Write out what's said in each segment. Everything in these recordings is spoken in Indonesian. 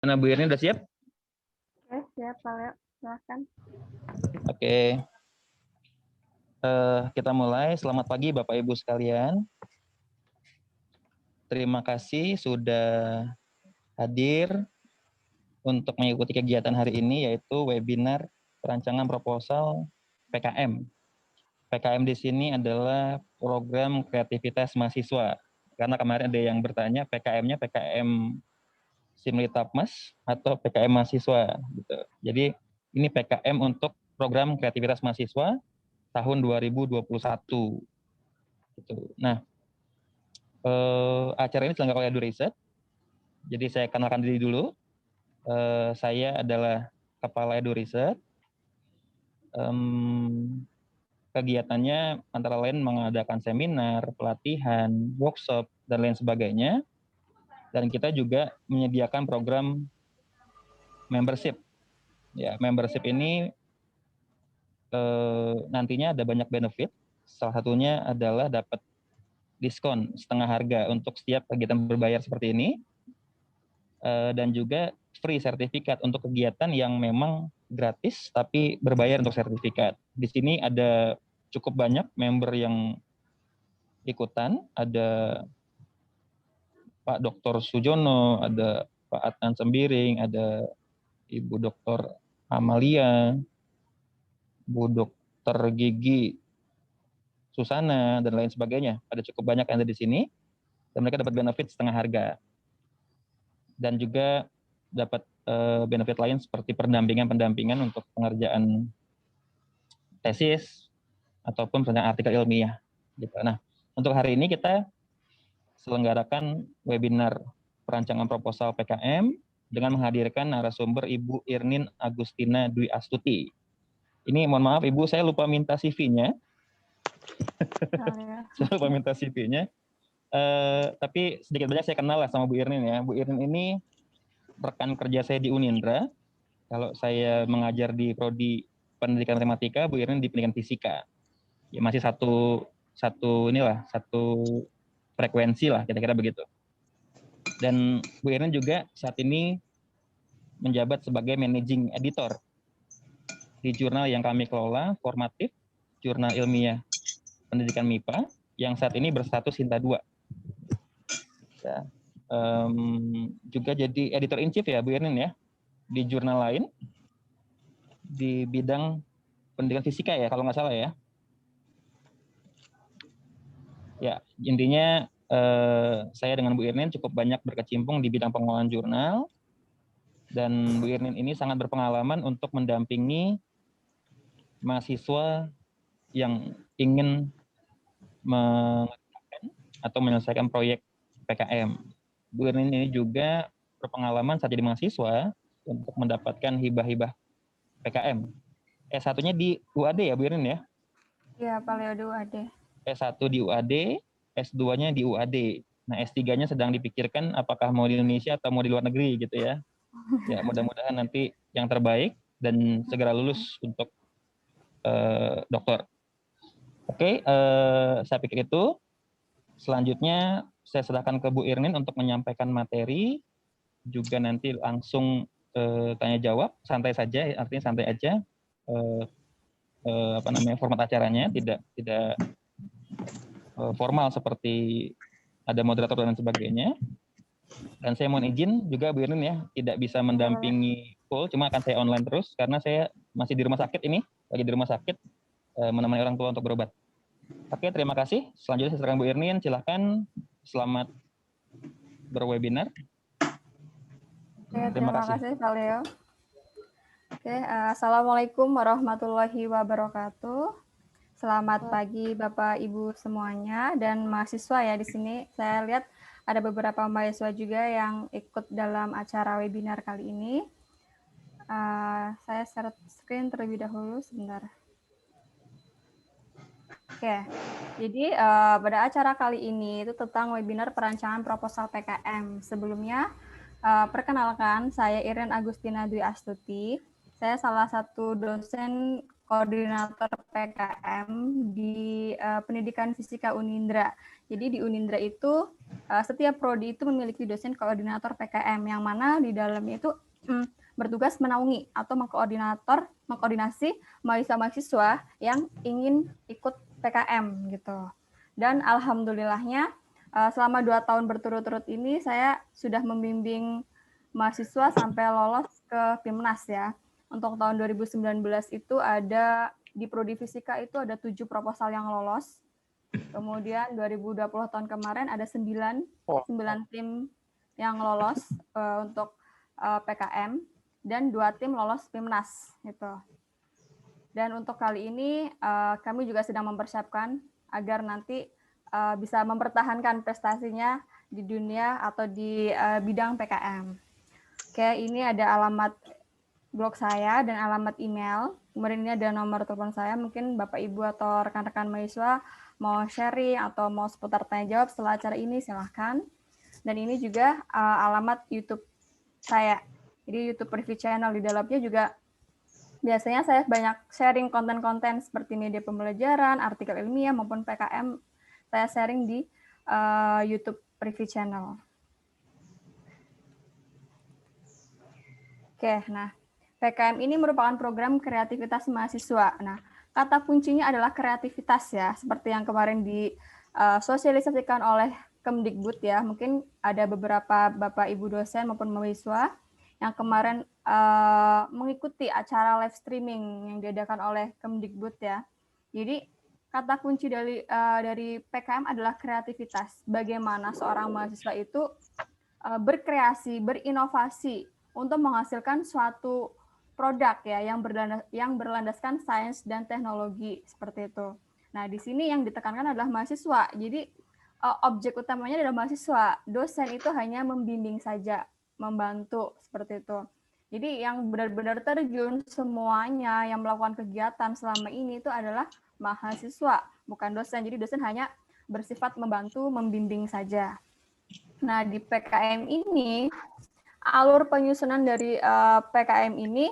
Nah, Bu Irni udah siap? Oke, siap Pak Leo. Silahkan. Oke. Kita mulai. Selamat pagi Bapak Ibu sekalian. Terima kasih sudah hadir untuk mengikuti kegiatan hari ini, yaitu webinar perancangan proposal PKM. PKM di sini adalah program kreativitas mahasiswa. Karena kemarin ada yang bertanya PKM-nya PKM Simlitapmas atau PKM mahasiswa gitu. Jadi ini PKM untuk program kreativitas mahasiswa tahun 2021 gitu. Nah, acara ini diselenggarakan oleh Edu Research. Jadi saya kenalkan diri dulu. Saya adalah Kepala Edu Research. Kegiatannya antara lain mengadakan seminar, pelatihan, workshop, dan lain sebagainya. Dan kita juga menyediakan program membership. Ya, membership ini nantinya ada banyak benefit. Salah satunya adalah dapat diskon setengah harga untuk setiap kegiatan berbayar seperti ini. Dan juga free sertifikat untuk kegiatan yang memang gratis tapi berbayar untuk sertifikat. Di sini ada cukup banyak member yang ikutan, ada Pak Dr. Sujono, ada Pak Adnan Sembiring, ada Ibu Dr. Amalia, Bu Dr. Gigi Susana, dan lain sebagainya. Ada cukup banyak yang ada di sini, dan mereka dapat benefit setengah harga. Dan juga dapat benefit lain seperti pendampingan untuk pengerjaan tesis ataupun pengerjaan artikel ilmiah. Gitu. Nah, untuk hari ini kita selenggarakan webinar perancangan proposal PKM dengan menghadirkan narasumber Ibu Irnin Agustina Dwi Astuti. Ini mohon maaf Ibu, saya lupa minta CV-nya. Saya lupa minta CV-nya. Tapi sedikit banyak saya kenal lah sama Bu Irnin ya. Bu Irnin ini rekan kerja saya di Unindra. Kalau saya mengajar di prodi pendidikan matematika, Bu Irnin di pendidikan fisika. Ya masih satu frekuensi lah, kira-kira begitu. Dan Bu Irnin juga saat ini menjabat sebagai managing editor di jurnal yang kami kelola, Formatif, jurnal ilmiah pendidikan MIPA, yang saat ini berstatus Sinta 2. Ya. Juga jadi editor in chief ya Bu Irnin ya, di jurnal lain, di bidang pendidikan fisika ya, kalau nggak salah ya. Ya, intinya saya dengan Bu Irnin cukup banyak berkecimpung di bidang pengelolaan jurnal, dan Bu Irnin ini sangat berpengalaman untuk mendampingi mahasiswa yang ingin mengerjakan atau menyelesaikan proyek PKM. Bu Irnin ini juga berpengalaman saat jadi mahasiswa untuk mendapatkan hibah-hibah PKM. S1-nya di UAD ya Bu Irnin ya? Iya, Pak Leo di UAD. S1 di UAD, S2-nya di UAD. Nah, S3-nya sedang dipikirkan apakah mau di Indonesia atau mau di luar negeri gitu ya. Ya, mudah-mudahan nanti yang terbaik dan segera lulus untuk dokter. Oke, saya pikir itu. Selanjutnya saya serahkan ke Bu Irnin untuk menyampaikan materi, juga nanti langsung tanya jawab, santai saja, artinya santai aja. Format acaranya tidak formal seperti ada moderator dan sebagainya. Dan saya mohon izin juga Bu Irnin ya, tidak bisa mendampingi full, cuma akan saya online terus karena saya masih di rumah sakit ini, lagi di rumah sakit menemani orang tua untuk berobat. Oke, terima kasih. Selanjutnya saya serahkan Bu Irnin, silahkan. Selamat berwebinar. Terima kasih Pak Leo. Oke, Assalamualaikum warahmatullahi wabarakatuh. Selamat pagi Bapak Ibu semuanya dan mahasiswa ya di sini. Saya lihat ada beberapa mahasiswa juga yang ikut dalam acara webinar kali ini. Saya share screen terlebih dahulu sebentar. Oke, jadi pada acara kali ini itu tentang webinar perancangan proposal PKM. Sebelumnya, perkenalkan saya Irene Agustina Dwi Astuti. Saya salah satu dosen koordinator PKM di Pendidikan Fisika Unindra. Jadi di Unindra itu setiap prodi itu memiliki dosen koordinator PKM yang mana di dalamnya itu bertugas menaungi atau mengkoordinasi mahasiswa-mahasiswa yang ingin ikut PKM gitu. Dan alhamdulillahnya selama 2 tahun berturut-turut ini saya sudah membimbing mahasiswa sampai lolos ke PIMNAS ya. Untuk tahun 2019 itu ada di Prodi Fisika itu ada 7 proposal yang lolos. Kemudian 2020 tahun kemarin ada 9 tim yang lolos untuk PKM dan 2 tim lolos PIMNAS gitu. Dan untuk kali ini kami juga sedang mempersiapkan agar nanti bisa mempertahankan prestasinya di dunia atau di bidang PKM. Oke, ini ada alamat blog saya dan alamat email. Kemudian ini ada nomor telepon saya. Mungkin Bapak Ibu atau rekan-rekan mahasiswa mau sharing atau mau seputar tanya jawab setelah acara ini, silahkan. Dan ini juga alamat YouTube saya. Jadi YouTube Privy Channel, di dalamnya juga biasanya saya banyak sharing konten-konten seperti media pembelajaran, artikel ilmiah maupun PKM. Saya sharing di YouTube Privy Channel. Oke, nah PKM ini merupakan program kreativitas mahasiswa. Nah, kata kuncinya adalah kreativitas ya, seperti yang kemarin disosialisasikan oleh Kemdikbud ya. Mungkin ada beberapa Bapak Ibu dosen maupun mahasiswa yang kemarin mengikuti acara live streaming yang diadakan oleh Kemdikbud ya. Jadi kata kunci dari PKM adalah kreativitas. Bagaimana seorang mahasiswa itu berkreasi, berinovasi untuk menghasilkan suatu produk ya yang berlandaskan sains dan teknologi seperti itu. Nah, di sini yang ditekankan adalah mahasiswa. Jadi objek utamanya adalah mahasiswa. Dosen itu hanya membimbing saja, membantu seperti itu. Jadi yang benar-benar terjun semuanya yang melakukan kegiatan selama ini itu adalah mahasiswa, bukan dosen. Jadi dosen hanya bersifat membantu, membimbing saja. Nah, di PKM ini alur penyusunan dari PKM ini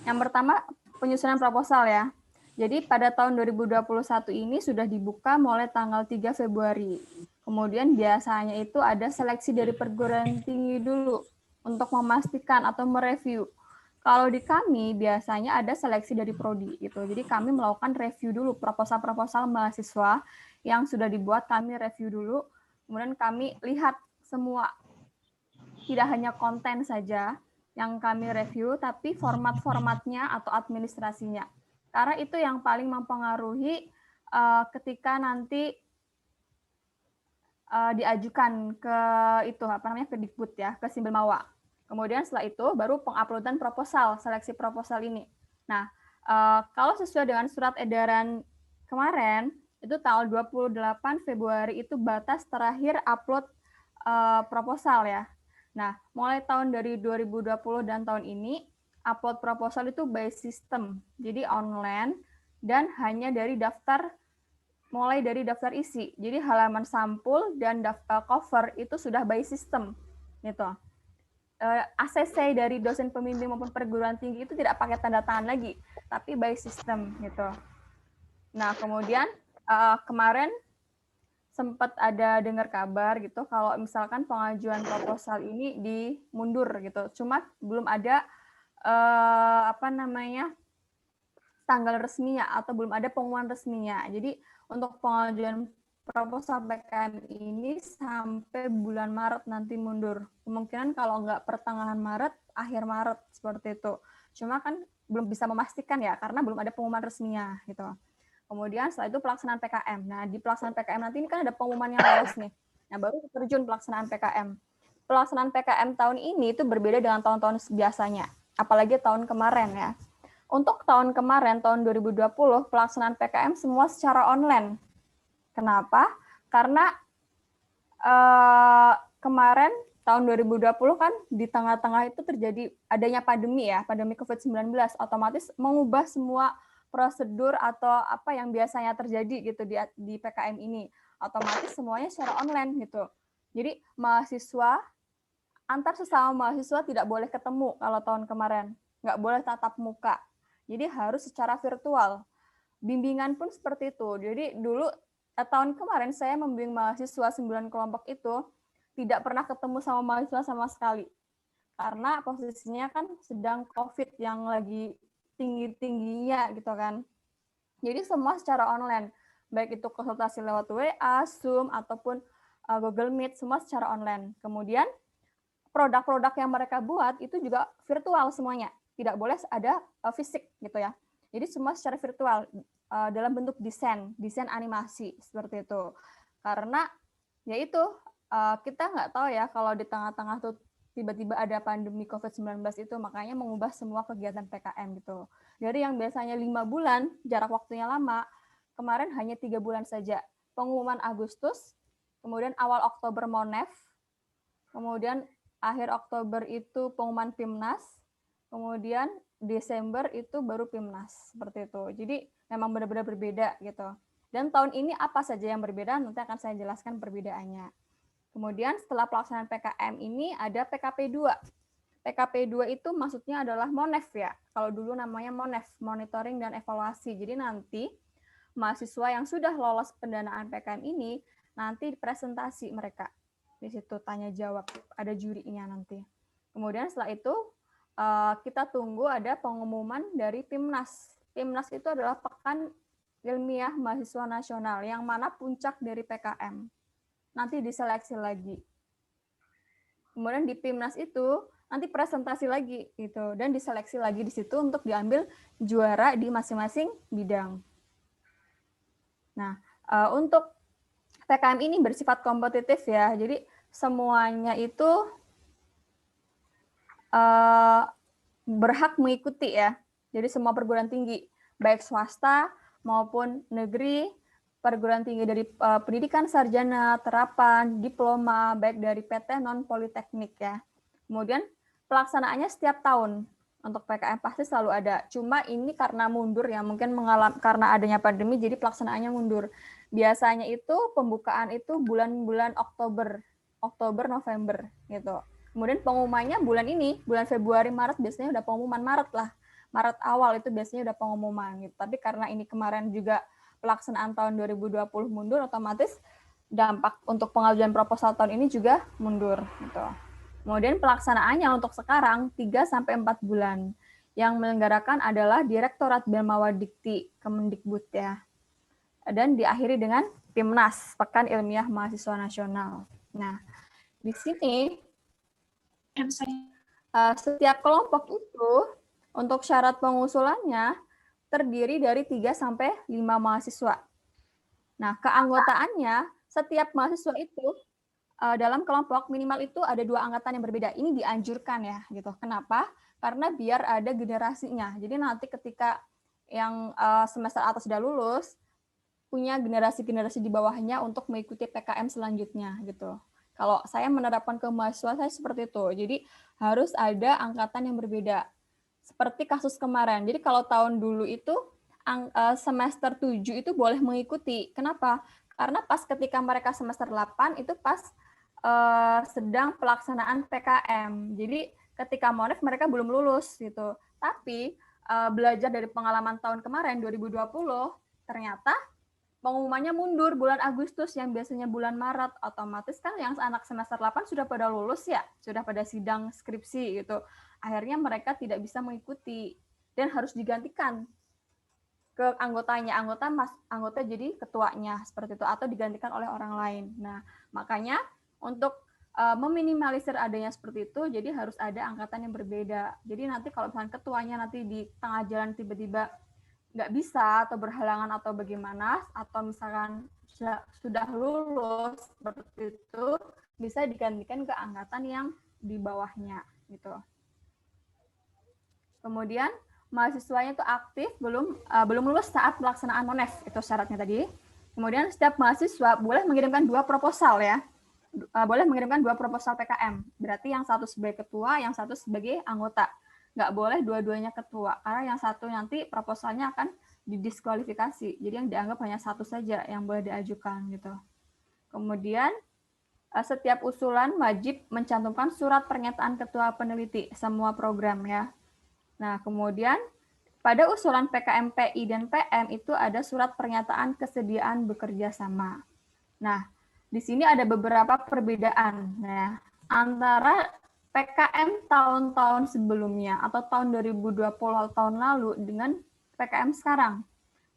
yang pertama penyusunan proposal ya. Jadi pada tahun 2021 ini sudah dibuka mulai tanggal 3 Februari. Kemudian biasanya itu ada seleksi dari perguruan tinggi dulu untuk memastikan atau mereview. Kalau di kami biasanya ada seleksi dari prodi gitu. Jadi kami melakukan review dulu proposal-proposal mahasiswa yang sudah dibuat, kami review dulu. Kemudian kami lihat semua, tidak hanya konten saja yang kami review, tapi format-formatnya atau administrasinya. Karena itu yang paling mempengaruhi ketika nanti diajukan ke ke Dikbud ya, ke Simbelmawa. Kemudian setelah itu baru penguploadan proposal, seleksi proposal ini. Nah, kalau sesuai dengan surat edaran kemarin, itu tanggal 28 Februari itu batas terakhir upload proposal ya. Nah, mulai tahun dari 2020 dan tahun ini, upload proposal itu by system, jadi online, dan hanya dari mulai dari daftar isi. Jadi halaman sampul dan daftar cover itu sudah by system. Gitu. ACC dari dosen pembimbing maupun perguruan tinggi itu tidak pakai tanda tangan lagi, tapi by system. Gitu. Nah, kemudian kemarin sempat ada dengar kabar gitu kalau misalkan pengajuan proposal ini dimundur gitu. Cuma belum ada tanggal resminya atau belum ada pengumuman resminya. Jadi untuk pengajuan proposal PKM ini sampai bulan Maret nanti mundur. Kemungkinan kalau nggak pertengahan Maret, akhir Maret seperti itu. Cuma kan belum bisa memastikan ya karena belum ada pengumuman resminya gitu. Kemudian setelah itu pelaksanaan PKM. Nah, di pelaksanaan PKM nanti ini kan ada pengumuman yang lolos nih. Nah, baru terjun pelaksanaan PKM. Pelaksanaan PKM tahun ini itu berbeda dengan tahun-tahun biasanya. Apalagi tahun kemarin ya. Untuk tahun kemarin, tahun 2020, pelaksanaan PKM semua secara online. Kenapa? Karena kemarin tahun 2020 kan di tengah-tengah itu terjadi adanya pandemi ya, pandemi COVID-19, otomatis mengubah semua prosedur atau apa yang biasanya terjadi gitu di PKM ini. Otomatis semuanya secara online gitu. Jadi mahasiswa, antar sesama mahasiswa tidak boleh ketemu kalau tahun kemarin. Nggak boleh tatap muka. Jadi harus secara virtual. Bimbingan pun seperti itu. Jadi dulu tahun kemarin saya membimbing mahasiswa 9 kelompok itu tidak pernah ketemu sama mahasiswa sama sekali. Karena posisinya kan sedang COVID yang lagi tinggi-tingginya gitu kan. Jadi semua secara online. Baik itu konsultasi lewat WA, Zoom, ataupun Google Meet, semua secara online. Kemudian produk-produk yang mereka buat itu juga virtual semuanya. Tidak boleh ada fisik gitu ya. Jadi semua secara virtual dalam bentuk desain animasi seperti itu. Karena ya itu kita nggak tahu ya kalau di tengah-tengah tuh tiba-tiba ada pandemi COVID-19 itu, makanya mengubah semua kegiatan PKM gitu. Dari yang biasanya 5 bulan, jarak waktunya lama, kemarin hanya 3 bulan saja. Pengumuman Agustus, kemudian awal Oktober Monef, kemudian akhir Oktober itu pengumuman PIMNAS, kemudian Desember itu baru PIMNAS, seperti itu. Jadi memang benar-benar berbeda gitu. Dan tahun ini apa saja yang berbeda, nanti akan saya jelaskan perbedaannya. Kemudian setelah pelaksanaan PKM ini ada PKP 2. PKP 2 itu maksudnya adalah Monef ya. Kalau dulu namanya Monef, monitoring dan evaluasi. Jadi nanti mahasiswa yang sudah lolos pendanaan PKM ini nanti presentasi mereka. Di situ tanya jawab, ada jurinya nanti. Kemudian setelah itu kita tunggu ada pengumuman dari PIMNAS. PIMNAS itu adalah Pekan Ilmiah Mahasiswa Nasional yang mana puncak dari PKM. Nanti diseleksi lagi. Kemudian di PIMNAS itu nanti presentasi lagi gitu dan diseleksi lagi di situ untuk diambil juara di masing-masing bidang. Nah, untuk PKM ini bersifat kompetitif ya. Jadi semuanya itu berhak mengikuti ya. Jadi semua perguruan tinggi, baik swasta maupun negeri, perguruan tinggi dari pendidikan sarjana, terapan, diploma, baik dari PT non politeknik ya. Kemudian pelaksanaannya setiap tahun untuk PKM pasti selalu ada. Cuma ini karena mundur ya, mungkin karena adanya pandemi jadi pelaksanaannya mundur. Biasanya itu pembukaan itu bulan-bulan Oktober, November gitu. Kemudian pengumumannya bulan ini, bulan Februari, Maret biasanya udah pengumuman Maret lah. Maret awal itu biasanya udah pengumuman gitu. Tapi karena ini kemarin juga pelaksanaan tahun 2020 mundur, otomatis dampak untuk pengajuan proposal tahun ini juga mundur gitu. Kemudian pelaksanaannya untuk sekarang 3-4 bulan. Yang menyelenggarakan adalah Direktorat Bema Dikti Kemendikbud ya. Dan diakhiri dengan PIMNAS, Pekan Ilmiah Mahasiswa Nasional. Nah, di sini setiap kelompok itu untuk syarat pengusulannya terdiri dari 3-5 mahasiswa. Nah, keanggotaannya setiap mahasiswa itu dalam kelompok minimal itu ada 2 angkatan yang berbeda. Ini dianjurkan ya, gitu. Kenapa? Karena biar ada generasinya. Jadi nanti ketika yang semester atas sudah lulus, punya generasi-generasi di bawahnya untuk mengikuti PKM selanjutnya, gitu. Kalau saya menerapkan ke mahasiswa saya seperti itu. Jadi harus ada angkatan yang berbeda. Seperti kasus kemarin. Jadi kalau tahun dulu itu semester 7 itu boleh mengikuti. Kenapa? Karena pas ketika mereka semester 8 itu pas sedang pelaksanaan PKM. Jadi ketika Monef mereka belum lulus gitu. Tapi belajar dari pengalaman tahun kemarin 2020 ternyata pengumumannya mundur bulan Agustus yang biasanya bulan Maret. Otomatis kan yang anak semester 8 sudah pada lulus ya, sudah pada sidang skripsi gitu. Akhirnya mereka tidak bisa mengikuti dan harus digantikan ke anggotanya. Anggota jadi ketuanya seperti itu atau digantikan oleh orang lain. Nah, makanya untuk meminimalisir adanya seperti itu, jadi harus ada angkatan yang berbeda. Jadi nanti kalau misalnya ketuanya nanti di tengah jalan tiba-tiba nggak bisa atau berhalangan atau bagaimana, atau misalkan sudah lulus seperti itu, bisa digantikan ke angkatan yang di bawahnya gitu. Kemudian mahasiswanya itu aktif belum lulus saat pelaksanaan Monef, itu syaratnya tadi. Kemudian setiap mahasiswa boleh mengirimkan 2 proposal ya. Boleh mengirimkan 2 proposal PKM. Berarti yang satu sebagai ketua, yang satu sebagai anggota. Nggak boleh dua-duanya ketua, karena yang satu nanti proposalnya akan didiskualifikasi. Jadi yang dianggap hanya satu saja yang boleh diajukan gitu. Kemudian setiap usulan wajib mencantumkan surat pernyataan ketua peneliti semua program ya. Nah, kemudian pada usulan PKMPI dan PM itu ada surat pernyataan kesediaan bekerja sama. Nah, di sini ada beberapa perbedaan ya, antara PKM tahun-tahun sebelumnya atau tahun 2020 tahun lalu dengan PKM sekarang.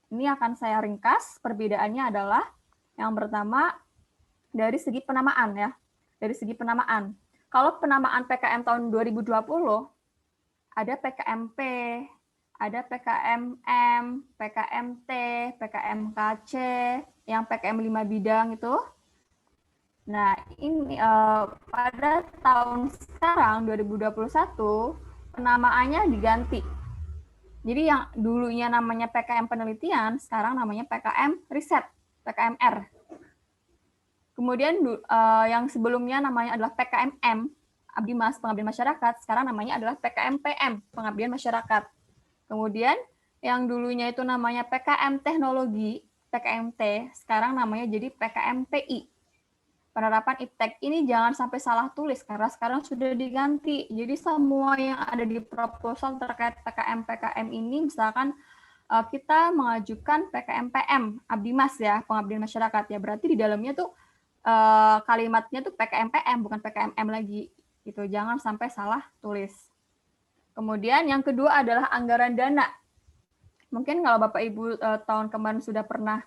Ini akan saya ringkas. Perbedaannya adalah yang pertama dari segi penamaan ya. Dari segi penamaan. Kalau penamaan PKM tahun 2020 ada PKMP, ada PKMM, PKMT, PKMKC, yang PKM 5 bidang itu. Nah, ini pada tahun sekarang 2021 penamaannya diganti. Jadi yang dulunya namanya PKM penelitian, sekarang namanya PKM riset, PKMR. Kemudian yang sebelumnya namanya adalah PKMM, Abdi Mas Pengabdian Masyarakat, sekarang namanya adalah PKMPM, Pengabdian Masyarakat. Kemudian yang dulunya itu namanya PKM Teknologi, PKMT, sekarang namanya jadi PKMPI. Penerapan IPTEK ini jangan sampai salah tulis karena sekarang sudah diganti. Jadi semua yang ada di proposal terkait PKM ini, misalkan kita mengajukan PKMPM, Abdi Mas ya, Pengabdian Masyarakat ya, berarti di dalamnya tuh kalimatnya tuh PKMPM bukan PKMM lagi. Gitu, jangan sampai salah tulis. Kemudian yang kedua adalah anggaran dana. Mungkin kalau Bapak Ibu tahun kemarin sudah pernah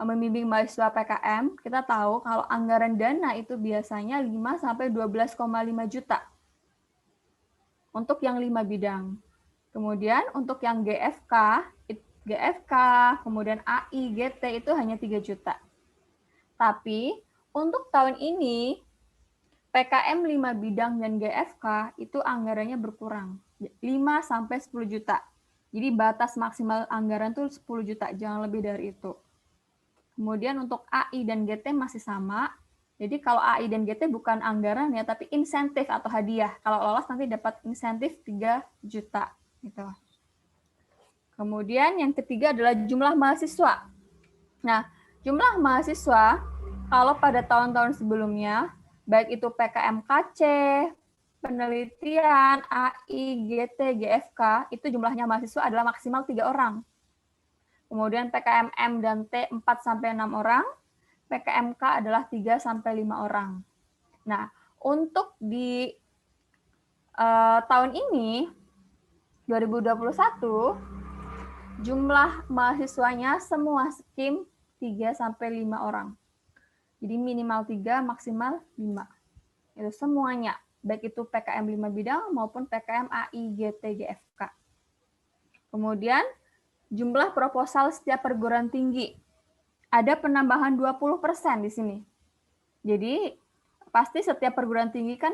membimbing mahasiswa PKM, kita tahu kalau anggaran dana itu biasanya 5 sampai 12,5 juta untuk yang 5 bidang. Kemudian untuk yang GFK, kemudian AI, GT itu hanya 3 juta. Tapi untuk tahun ini PKM 5 bidang dan GFK itu anggarannya berkurang, 5 sampai 10 juta. Jadi batas maksimal anggaran itu 10 juta, jangan lebih dari itu. Kemudian untuk AI dan GT masih sama. Jadi kalau AI dan GT bukan anggaran ya, tapi insentif atau hadiah. Kalau lolos nanti dapat insentif 3 juta. Gitu. Kemudian yang ketiga adalah jumlah mahasiswa. Nah, jumlah mahasiswa kalau pada tahun-tahun sebelumnya, baik itu PKMKC, penelitian, AI, GT, GFK, itu jumlahnya mahasiswa adalah maksimal 3 orang. Kemudian PKMM dan T 4 sampai 6 orang, PKMK adalah 3 sampai 5 orang. Nah, untuk di tahun ini 2021 jumlah mahasiswanya semua skim 3 sampai 5 orang. Jadi minimal 3, maksimal 5. Itu semuanya, baik itu PKM 5 bidang maupun PKM AI, GT, GFK. Kemudian jumlah proposal setiap perguruan tinggi. Ada penambahan 20% di sini. Jadi pasti setiap perguruan tinggi kan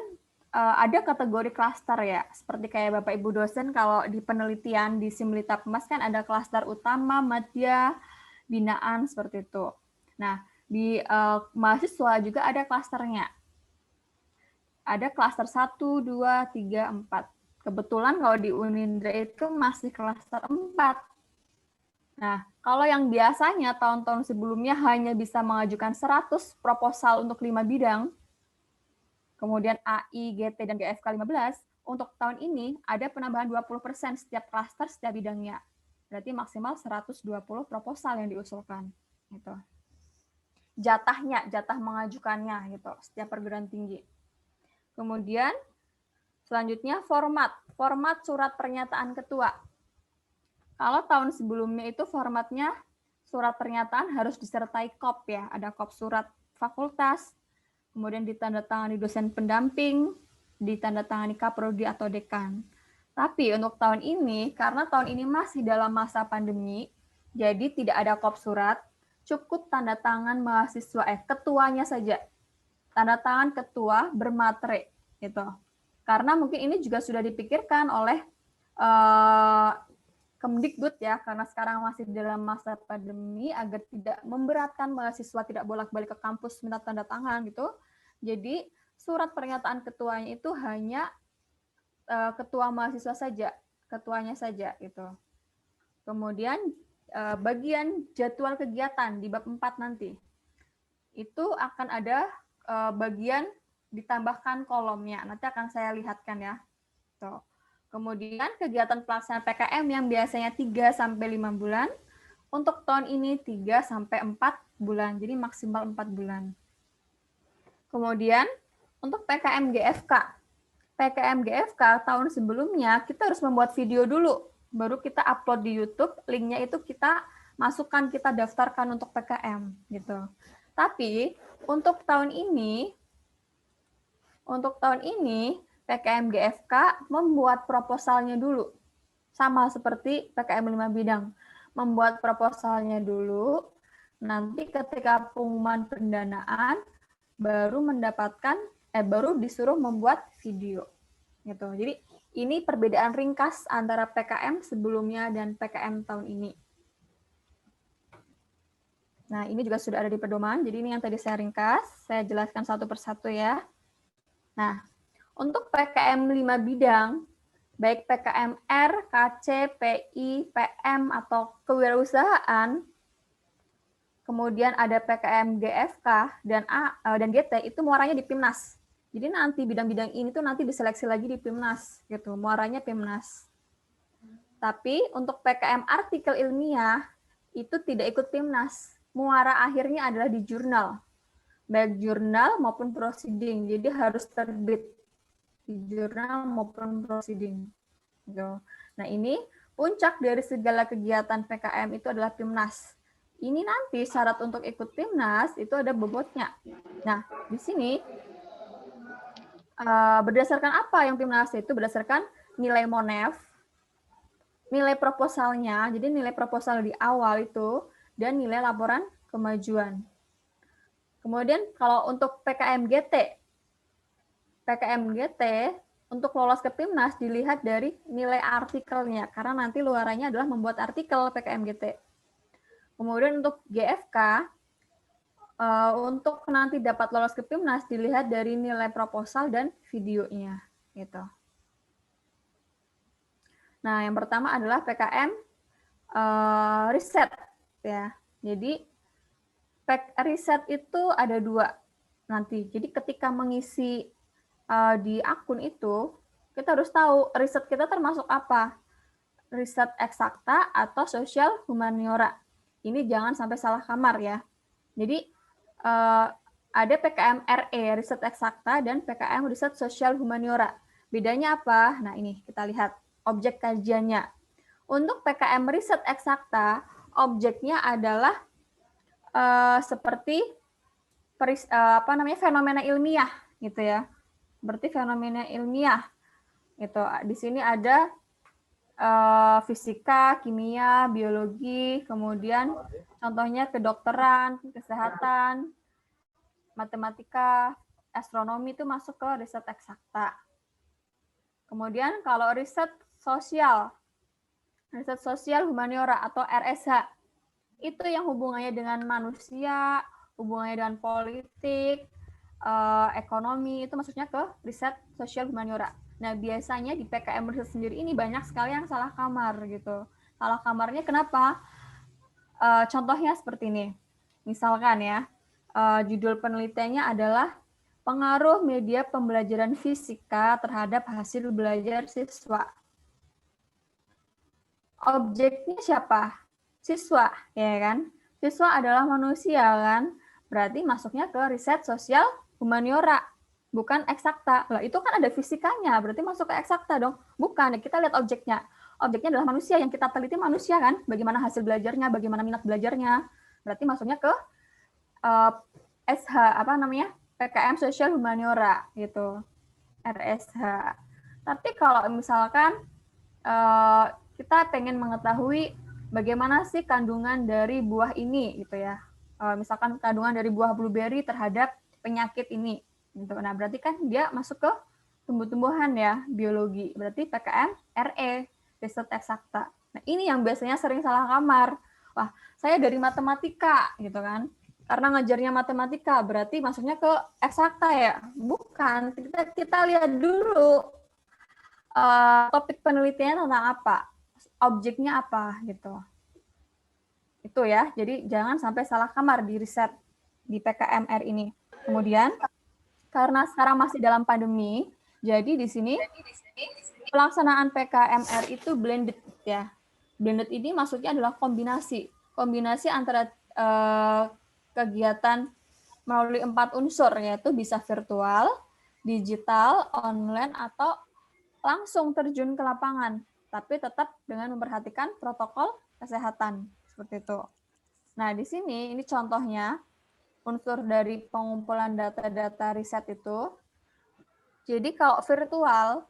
ada kategori klaster ya. Seperti kayak Bapak Ibu dosen kalau di penelitian di Simlitapmas kan ada klaster utama, madya, binaan seperti itu. Nah, di mahasiswa juga ada klasternya. Ada klaster 1, 2, 3, 4. Kebetulan kalau di Unindra itu masih klaster 4. Nah, kalau yang biasanya tahun-tahun sebelumnya hanya bisa mengajukan 100 proposal untuk 5 bidang, kemudian AI, GT, dan GFK 15, untuk tahun ini ada penambahan 20% setiap klaster, setiap bidangnya. Berarti maksimal 120 proposal yang diusulkan. Gitu. Jatah mengajukannya gitu, setiap perguruan tinggi. Kemudian selanjutnya format surat pernyataan ketua. Kalau tahun sebelumnya itu formatnya surat pernyataan harus disertai KOP ya, ada KOP surat fakultas, kemudian ditandatangani dosen pendamping, ditandatangani kaprodi atau dekan. Tapi untuk tahun ini, karena tahun ini masih dalam masa pandemi, jadi tidak ada KOP surat, cukup tanda tangan mahasiswa ketuanya saja. Tanda tangan ketua bermaterai gitu. Karena mungkin ini juga sudah dipikirkan oleh Kemdikbud ya, karena sekarang masih dalam masa pandemi agar tidak memberatkan mahasiswa tidak bolak-balik ke kampus minta tanda tangan gitu. Jadi surat pernyataan ketuanya itu hanya ketua mahasiswa saja, ketuanya saja gitu. Kemudian bagian jadwal kegiatan di bab 4 nanti. Itu akan ada bagian ditambahkan kolomnya. Nanti akan saya lihatkan ya. Tuh. Kemudian kegiatan pelaksanaan PKM yang biasanya 3 sampai 5 bulan, untuk tahun ini 3 sampai 4 bulan, jadi maksimal 4 bulan. Kemudian untuk PKM GFK. PKM GFK tahun sebelumnya kita harus membuat video dulu, baru kita upload di YouTube, linknya itu kita masukkan, kita daftarkan untuk PKM gitu. Tapi untuk tahun ini PKM GFK membuat proposalnya dulu. Sama seperti PKM 5 bidang. Membuat proposalnya dulu, nanti ketika pengumuman pendanaan baru baru disuruh membuat video. Gitu. Jadi ini perbedaan ringkas antara PKM sebelumnya dan PKM tahun ini. Nah, ini juga sudah ada di pedoman. Jadi ini yang tadi saya ringkas, saya jelaskan satu persatu ya. Nah, untuk PKM 5 bidang, baik PKM R, KC, PI, PM, atau kewirausahaan, kemudian ada PKM GFK dan GT, itu muaranya di PIMNAS. Jadi nanti bidang-bidang ini tuh nanti diseleksi lagi di PIMNAS, gitu. Muaranya PIMNAS. Tapi untuk PKM artikel ilmiah, itu tidak ikut PIMNAS. Muara akhirnya adalah di jurnal. Baik jurnal maupun proceeding. Jadi harus terbit di jurnal maupun proceeding. Nah, ini puncak dari segala kegiatan PKM itu adalah PIMNAS. Ini nanti syarat untuk ikut PIMNAS itu ada bobotnya. Nah, di sini berdasarkan apa yang PIMNAS itu? Berdasarkan nilai MONEF, nilai proposalnya, jadi nilai proposal di awal itu, dan nilai laporan kemajuan. Kemudian kalau untuk PKM GT, untuk lolos ke PIMNAS dilihat dari nilai artikelnya, karena nanti luarannya adalah membuat artikel PKM GT. Kemudian untuk GFK, untuk nanti dapat lolos ke PIMNAS dilihat dari nilai proposal dan videonya. Gitu. Nah, yang pertama adalah PKM riset. Ya. Jadi, riset itu ada 2 nanti. Jadi, ketika mengisi di akun itu, kita harus tahu riset kita termasuk apa. Riset eksakta atau sosial humaniora. Ini jangan sampai salah kamar ya. Jadi ada PKM RE, riset eksakta, dan PKM riset sosial humaniora. Bedanya apa? Nah ini kita lihat objek kajiannya. Untuk PKM riset eksakta, objeknya adalah seperti fenomena ilmiah gitu ya. Berarti fenomena ilmiah. Gitu. Di sini ada fisika, kimia, biologi, kemudian contohnya kedokteran, kesehatan, matematika, astronomi itu masuk ke riset eksakta. Kemudian kalau riset sosial humaniora atau RSH, itu yang hubungannya dengan manusia, hubungannya dengan politik, ekonomi, itu maksudnya ke riset sosial humaniora. Nah, biasanya di PKM riset sendiri ini banyak sekali yang salah kamar gitu. Salah kamarnya kenapa? Contohnya seperti ini. Misalkan ya, judul penelitiannya adalah pengaruh media pembelajaran fisika terhadap hasil belajar siswa. Objeknya siapa? Siswa, ya kan? Siswa adalah manusia kan? Berarti masuknya ke riset sosial humaniora. Bukan eksakta. Lah itu kan ada fisikanya, berarti masuk ke eksakta dong. Bukan, kita lihat objeknya. Objeknya adalah manusia, yang kita teliti manusia kan. Bagaimana hasil belajarnya, bagaimana minat belajarnya. Berarti masuknya ke PKM sosial humaniora gitu. RSH. Tapi kalau misalkan kita pengen mengetahui bagaimana sih kandungan dari buah ini gitu ya. Misalkan kandungan dari buah blueberry terhadap penyakit ini. Gitu. Nah, berarti kan dia masuk ke tumbuh-tumbuhan ya, biologi. Berarti PKM RE, riset eksakta. Nah, ini yang biasanya sering salah kamar. Wah, saya dari matematika gitu kan. Karena ngajarnya matematika, berarti masuknya ke eksakta ya? Bukan. Kita lihat dulu topik penelitiannya tentang apa, objeknya apa gitu. Itu ya. Jadi jangan sampai salah kamar di riset di PKMR ini. Kemudian karena sekarang masih dalam pandemi, jadi di sini pelaksanaan PKMR itu blended ya. Blended ini maksudnya adalah kombinasi antara kegiatan melalui 4 unsur, yaitu bisa virtual, digital, online, atau langsung terjun ke lapangan, tapi tetap dengan memperhatikan protokol kesehatan seperti itu. Nah, di sini ini contohnya unsur dari pengumpulan data-data riset itu. Jadi kalau virtual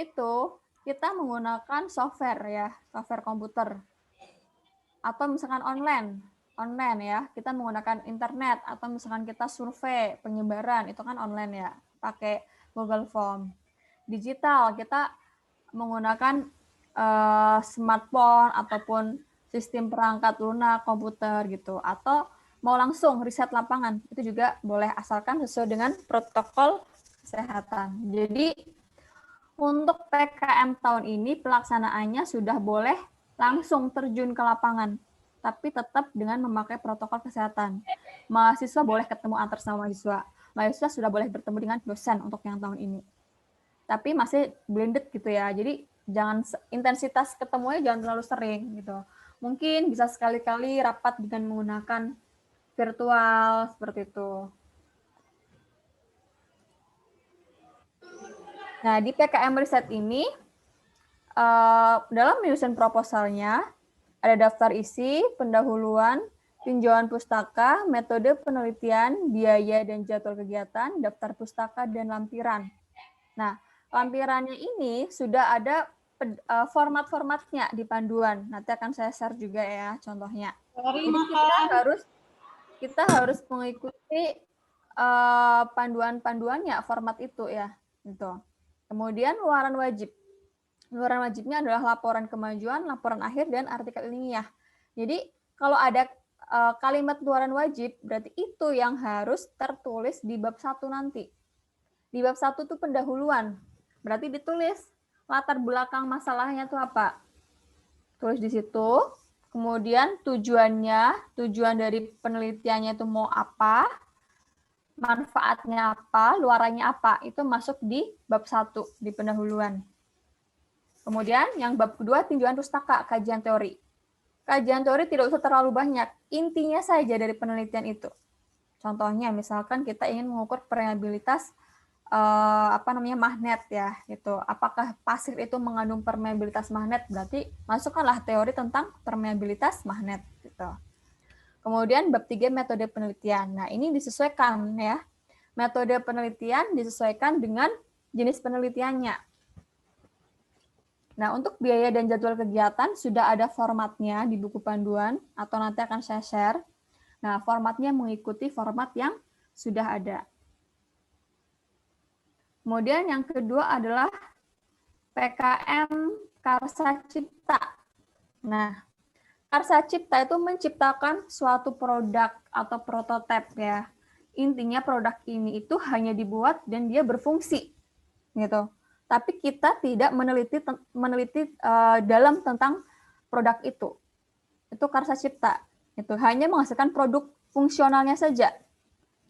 itu kita menggunakan software ya, software komputer. Atau misalkan online ya, kita menggunakan internet, atau misalkan kita survei penyebaran, itu kan online ya, pakai Google Form. Digital, kita menggunakan smartphone ataupun sistem perangkat lunak komputer gitu, atau mau langsung riset lapangan itu juga boleh, asalkan sesuai dengan protokol kesehatan. Jadi untuk PKM tahun ini pelaksanaannya sudah boleh langsung terjun ke lapangan, tapi tetap dengan memakai protokol kesehatan. Mahasiswa boleh ketemu antar sama mahasiswa. Mahasiswa sudah boleh bertemu dengan dosen untuk yang tahun ini. Tapi masih blended gitu ya. Jadi jangan intensitas ketemunya jangan terlalu sering gitu. Mungkin bisa sekali-kali rapat dengan menggunakan virtual seperti itu. Nah, di PKM Riset ini dalam menyusun proposalnya ada daftar isi, pendahuluan, tinjauan pustaka, metode penelitian, biaya dan jadwal kegiatan, daftar pustaka, dan lampiran. Nah, lampirannya ini sudah ada format-formatnya di panduan. Nanti akan saya share juga ya contohnya. Jadi kita harus mengikuti panduan-panduannya, format itu ya. Gitu. Kemudian luaran wajib. Luaran wajibnya adalah laporan kemajuan, laporan akhir, dan artikel ilmiah. Jadi kalau ada kalimat luaran wajib, berarti itu yang harus tertulis di bab 1 nanti. Di bab 1 itu pendahuluan. Berarti ditulis latar belakang masalahnya itu apa. Tulis di situ. Kemudian tujuannya, tujuan dari penelitiannya itu mau apa, manfaatnya apa, luarannya apa, itu masuk di bab 1, di pendahuluan. Kemudian yang bab kedua, tinjauan pustaka, kajian teori. Kajian teori tidak usah terlalu banyak, intinya saja dari penelitian itu. Contohnya, misalkan kita ingin mengukur permeabilitas magnet ya, gitu. Apakah pasir itu mengandung permeabilitas magnet? Berarti masukkanlah teori tentang permeabilitas magnet, gitu. Kemudian bab 3, metode penelitian. Nah, ini disesuaikan ya. Metode penelitian disesuaikan dengan jenis penelitiannya. Nah, untuk biaya dan jadwal kegiatan sudah ada formatnya di buku panduan atau nanti akan saya share. Nah, formatnya mengikuti format yang sudah ada. Kemudian yang kedua adalah PKM Karsa Cipta. Nah, Karsa Cipta itu menciptakan suatu produk atau prototipe ya. Intinya produk ini itu hanya dibuat dan dia berfungsi gitu. Tapi kita tidak meneliti dalam tentang produk itu. Itu Karsa Cipta. Itu hanya menghasilkan produk fungsionalnya saja.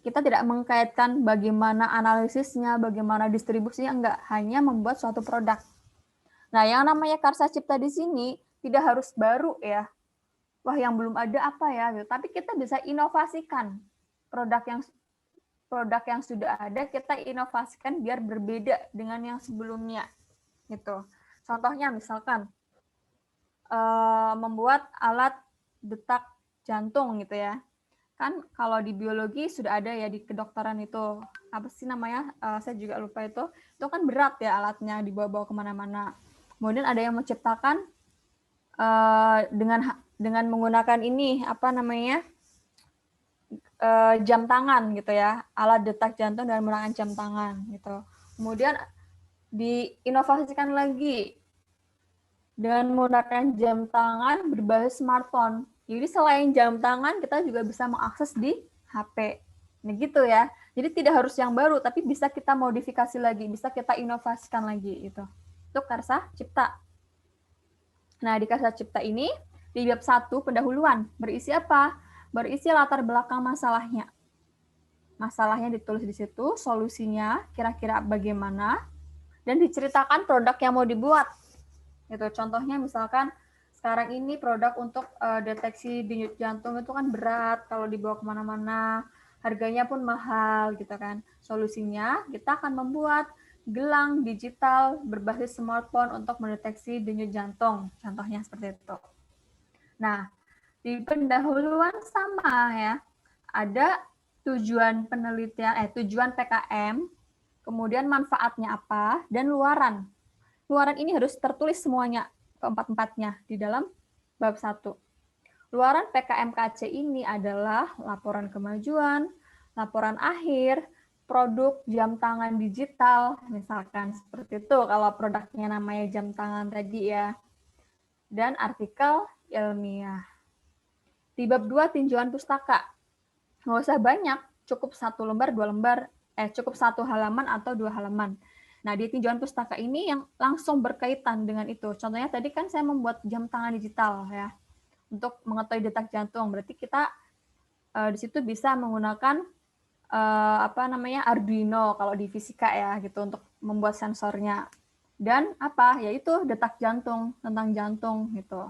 Kita tidak mengkaitkan bagaimana analisisnya, bagaimana distribusinya, enggak. Hanya membuat suatu produk. Nah, yang namanya Karsa Cipta di sini tidak harus baru ya. Wah, yang belum ada apa ya? Tapi kita bisa inovasikan produk yang sudah ada, kita inovasikan biar berbeda dengan yang sebelumnya. Gitu. Contohnya misalkan membuat alat detak jantung gitu ya. Kan kalau di biologi sudah ada ya, di kedokteran itu apa sih namanya, saya juga lupa itu kan berat ya alatnya, dibawa-bawa kemana-mana. Kemudian ada yang menciptakan dengan menggunakan ini apa namanya, jam tangan gitu ya, alat detak jantung dan menggunakan jam tangan gitu. Kemudian diinovasikan lagi dengan menggunakan jam tangan berbasis smartphone. Jadi selain jam tangan, kita juga bisa mengakses di HP. Nah gitu ya. Jadi tidak harus yang baru, tapi bisa kita modifikasi lagi, bisa kita inovasikan lagi itu. Itu Karsa Cipta. Nah, di Karsa Cipta ini, di bab 1 pendahuluan, berisi apa? Berisi latar belakang masalahnya. Masalahnya ditulis di situ, solusinya kira-kira bagaimana, dan diceritakan produk yang mau dibuat. Gitu. Contohnya misalkan sekarang ini produk untuk deteksi denyut jantung itu kan berat kalau dibawa kemana-mana, harganya pun mahal gitu kan. Solusinya kita akan membuat gelang digital berbasis smartphone untuk mendeteksi denyut jantung. Contohnya seperti itu. Nah, di pendahuluan sama ya, ada tujuan penelitian, tujuan PKM, kemudian manfaatnya apa, dan luaran. Luaran ini harus tertulis semuanya, keempat-empatnya, di dalam bab 1. Luaran PKMKC ini adalah laporan kemajuan, laporan akhir, produk jam tangan digital, misalkan seperti itu kalau produknya namanya jam tangan tadi ya, dan artikel ilmiah. Di bab 2 tinjauan pustaka. Nggak usah banyak, cukup 1 lembar, 2 lembar, cukup 1 halaman atau 2 halaman. Nah, di tinjauan pustaka ini yang langsung berkaitan dengan itu. Contohnya tadi kan saya membuat jam tangan digital ya, untuk mengetahui detak jantung. Berarti kita di situ bisa menggunakan Arduino kalau di fisika ya gitu untuk membuat sensornya. Dan yaitu detak jantung, tentang jantung gitu.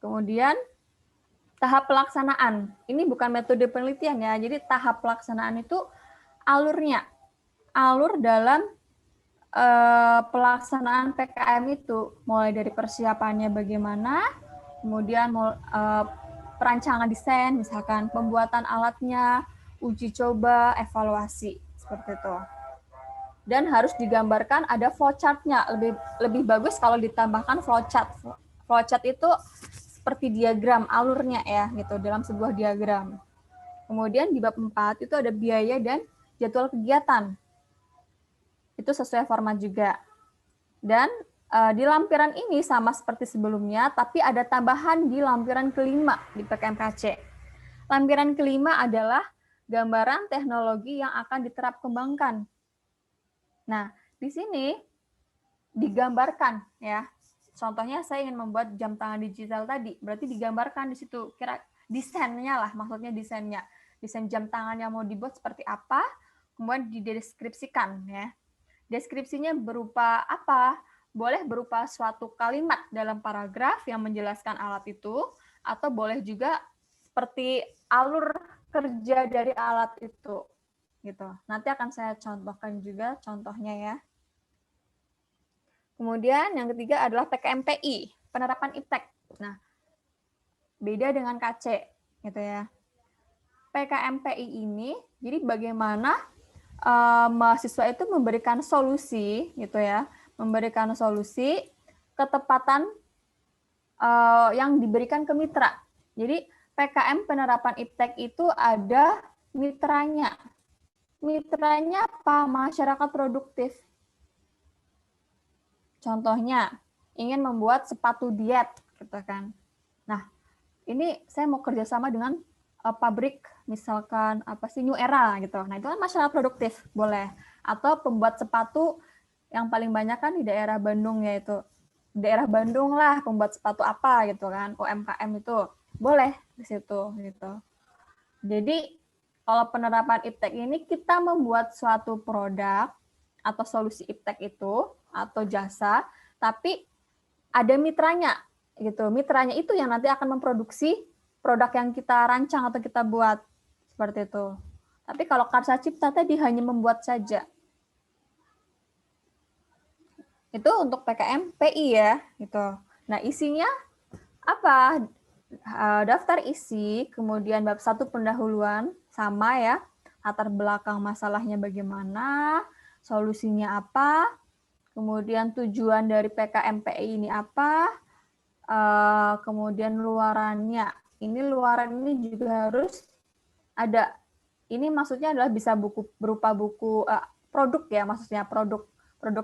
Kemudian tahap pelaksanaan. Ini bukan metode penelitian ya. Jadi tahap pelaksanaan itu alurnya. Alur dalam pelaksanaan PKM itu mulai dari persiapannya bagaimana, kemudian perancangan desain, misalkan pembuatan alatnya, uji coba, evaluasi seperti itu. Dan harus digambarkan ada flowchart-nya. Lebih bagus kalau ditambahkan flowchart. Flowchart itu seperti diagram alurnya ya gitu dalam sebuah diagram. Kemudian di bab 4 itu ada biaya dan jadwal kegiatan. Itu sesuai format juga. Dan di lampiran ini sama seperti sebelumnya, tapi ada tambahan di lampiran kelima di PKMKC. Lampiran kelima adalah gambaran teknologi yang akan diterap kembangkan. Nah, di sini digambarkan ya. Contohnya saya ingin membuat jam tangan digital tadi, berarti digambarkan di situ kira desainnya lah, maksudnya desainnya. Desain jam tangan yang mau dibuat seperti apa, kemudian dideskripsikan ya. Deskripsinya berupa apa? Boleh berupa suatu kalimat dalam paragraf yang menjelaskan alat itu, atau boleh juga seperti alur kerja dari alat itu. Gitu. Nanti akan saya contohkan juga contohnya ya. Kemudian yang ketiga adalah PKMPI, penerapan iptek. Nah, beda dengan KC, gitu ya. PKMPI ini, jadi bagaimana mahasiswa itu memberikan solusi, gitu ya, memberikan solusi ketepatan yang diberikan ke mitra. Jadi PKM penerapan iptek itu ada mitranya. Mitranya apa? Masyarakat produktif. Contohnya, ingin membuat sepatu diet, gitu kan. Nah, ini saya mau kerjasama dengan pabrik, misalkan New Era gitu. Nah, itu kan masyarakat produktif, boleh. Atau pembuat sepatu yang paling banyak kan di daerah Bandung, yaitu daerah Bandung lah, pembuat sepatu apa gitu kan, UMKM itu boleh di situ gitu. Jadi kalau penerapan iptek ini kita membuat suatu produk atau solusi iptek itu atau jasa, tapi ada mitranya gitu. Mitranya itu yang nanti akan memproduksi produk yang kita rancang atau kita buat seperti itu. Tapi kalau karsa cipta tadi hanya membuat saja. Itu untuk PKM PI ya, gitu. Nah, isinya apa? Daftar isi, kemudian bab 1 pendahuluan sama ya. Latar belakang masalahnya bagaimana, solusinya apa, kemudian tujuan dari PKM PI ini apa, kemudian luarannya. Ini luaran ini juga harus ada. Ini maksudnya adalah bisa berupa buku produk ya, maksudnya produk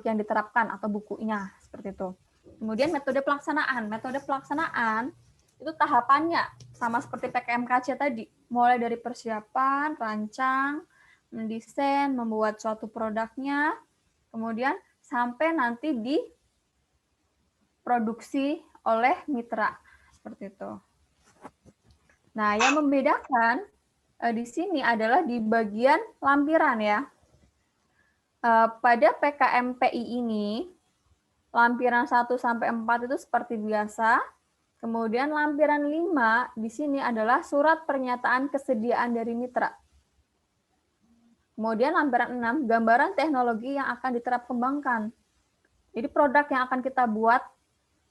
yang diterapkan atau bukunya seperti itu. Kemudian metode pelaksanaan. Metode pelaksanaan itu tahapannya sama seperti PKMKC tadi, mulai dari persiapan, rancang, mendesain, membuat suatu produknya, kemudian sampai nanti diproduksi oleh mitra seperti itu. Nah, yang membedakan di sini adalah di bagian lampiran ya. Pada PKMPI ini, lampiran 1 sampai 4 itu seperti biasa. Kemudian lampiran 5 di sini adalah surat pernyataan kesediaan dari mitra. Kemudian lampiran 6, gambaran teknologi yang akan diterap kembangkan. Jadi produk yang akan kita buat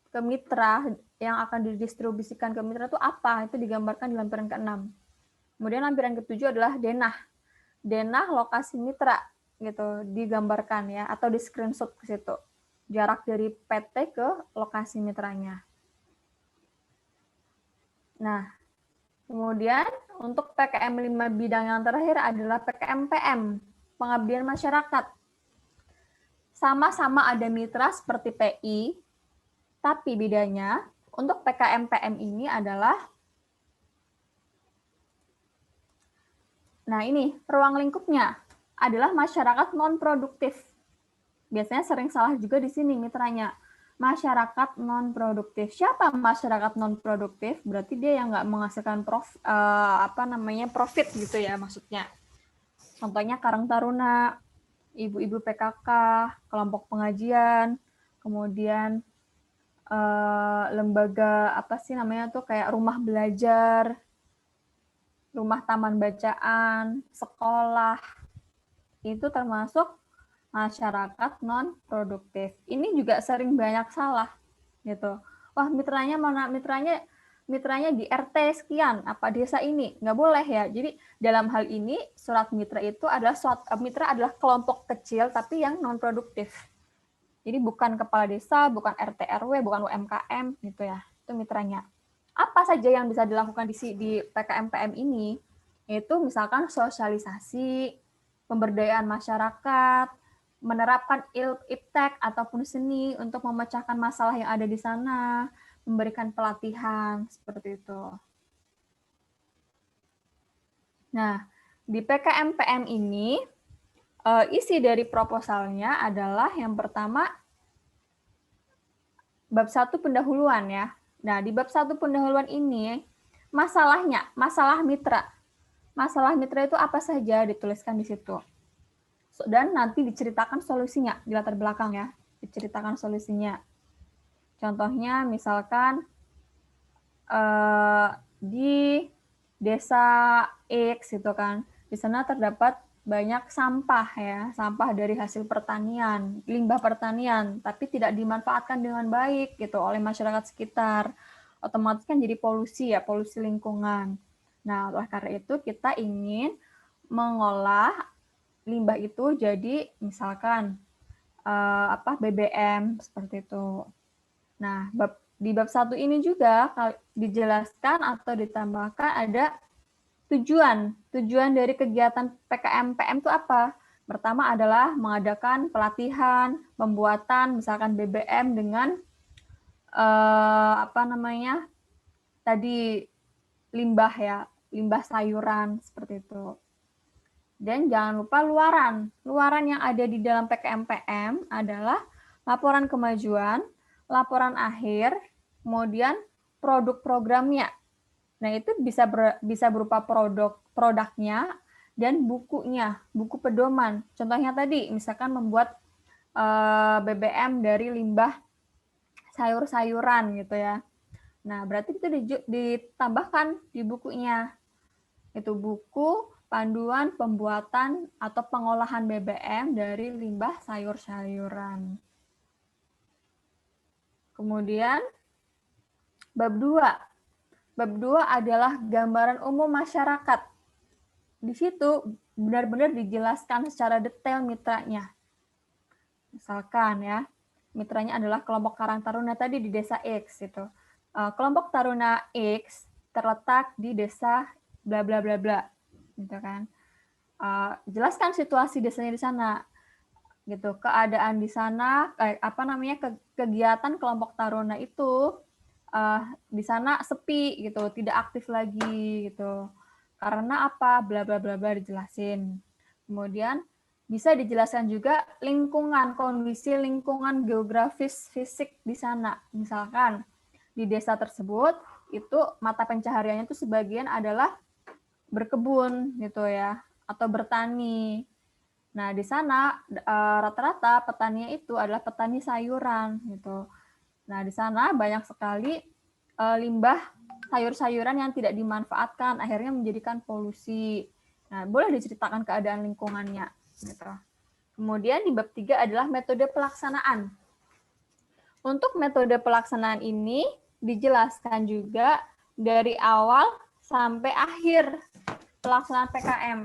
ke mitra, yang akan didistribusikan ke mitra itu apa? Itu digambarkan di lampiran ke-6. Kemudian lampiran ke-7 adalah denah. Denah lokasi mitra gitu, digambarkan ya, atau di screenshot ke situ. Jarak dari PT ke lokasi mitranya. Nah, kemudian untuk PKM 5 bidang yang terakhir adalah PKM-PM, pengabdian masyarakat. Sama-sama ada mitra seperti PI, tapi bedanya untuk PKM-PM ini adalah, nah ini ruang lingkupnya adalah masyarakat non-produktif. Biasanya sering salah juga di sini mitranya. Masyarakat non-produktif. Siapa masyarakat non-produktif? Berarti dia yang nggak menghasilkan profit gitu ya maksudnya. Contohnya Karang Taruna, ibu-ibu PKK, kelompok pengajian, kemudian lembaga apa sih namanya tuh kayak rumah belajar, rumah taman bacaan, sekolah. Itu termasuk masyarakat non-produktif. Ini juga sering banyak salah gitu. Wah, mitranya mana? Mitranya di RT sekian, apa desa ini? Nggak boleh ya. Jadi dalam hal ini surat mitra itu adalah mitra adalah kelompok kecil tapi yang non-produktif. Jadi bukan kepala desa, bukan RT RW, bukan UMKM gitu ya. Itu mitranya. Apa saja yang bisa dilakukan di PKM PM ini? Yaitu misalkan sosialisasi, pemberdayaan masyarakat, menerapkan iptek ataupun seni untuk memecahkan masalah yang ada di sana, memberikan pelatihan, seperti itu. Nah, di PKM-PM ini, isi dari proposalnya adalah yang pertama, bab 1 pendahuluan ya. Nah, di bab 1 pendahuluan ini, masalah mitra. Masalah mitra itu apa saja dituliskan di situ. Dan nanti diceritakan solusinya di latar belakang ya, diceritakan solusinya. Contohnya misalkan di desa X gitu kan, di sana terdapat banyak sampah ya, sampah dari hasil pertanian, limbah pertanian, tapi tidak dimanfaatkan dengan baik gitu oleh masyarakat sekitar. Otomatis kan jadi polusi ya, polusi lingkungan. Nah, oleh karena itu kita ingin mengolah limbah itu jadi misalkan BBM seperti itu. Nah, di bab 1 ini juga dijelaskan atau ditambahkan ada tujuan dari kegiatan PKM-PM itu apa? Pertama adalah mengadakan pelatihan, pembuatan misalkan BBM dengan tadi limbah ya, limbah sayuran seperti itu. Dan jangan lupa luaran. Luaran yang ada di dalam PKM-PM adalah laporan kemajuan, laporan akhir, kemudian produk programnya. Nah, itu bisa berupa produknya dan bukunya, buku pedoman. Contohnya tadi, misalkan membuat BBM dari limbah sayur-sayuran gitu ya. Nah, berarti itu ditambahkan di bukunya. Itu buku panduan pembuatan atau pengolahan BBM dari limbah sayur-sayuran. Kemudian bab 2. Bab 2 adalah gambaran umum masyarakat. Di situ benar-benar dijelaskan secara detail mitranya. Misalkan ya, mitranya adalah kelompok Karang Taruna tadi di desa X gitu. Kelompok Taruna X terletak di desa bla bla bla bla gitu kan. Jelaskan situasi desanya di sana gitu, keadaan di sana, kegiatan kelompok Taruna itu di sana sepi gitu, tidak aktif lagi gitu. Karena apa? Bla bla bla bla dijelasin. Kemudian bisa dijelaskan juga lingkungan, kondisi lingkungan geografis fisik di sana. Misalkan di desa tersebut itu mata pencahariannya itu sebagian adalah berkebun gitu ya, atau bertani. Nah, di sana rata-rata petaninya itu adalah petani sayuran gitu. Nah, di sana banyak sekali limbah sayur-sayuran yang tidak dimanfaatkan, akhirnya menjadikan polusi. Nah, boleh diceritakan keadaan lingkungannya gitu. Kemudian di bab 3 adalah metode pelaksanaan. Untuk metode pelaksanaan ini dijelaskan juga dari awal sampai akhir pelaksanaan PKM.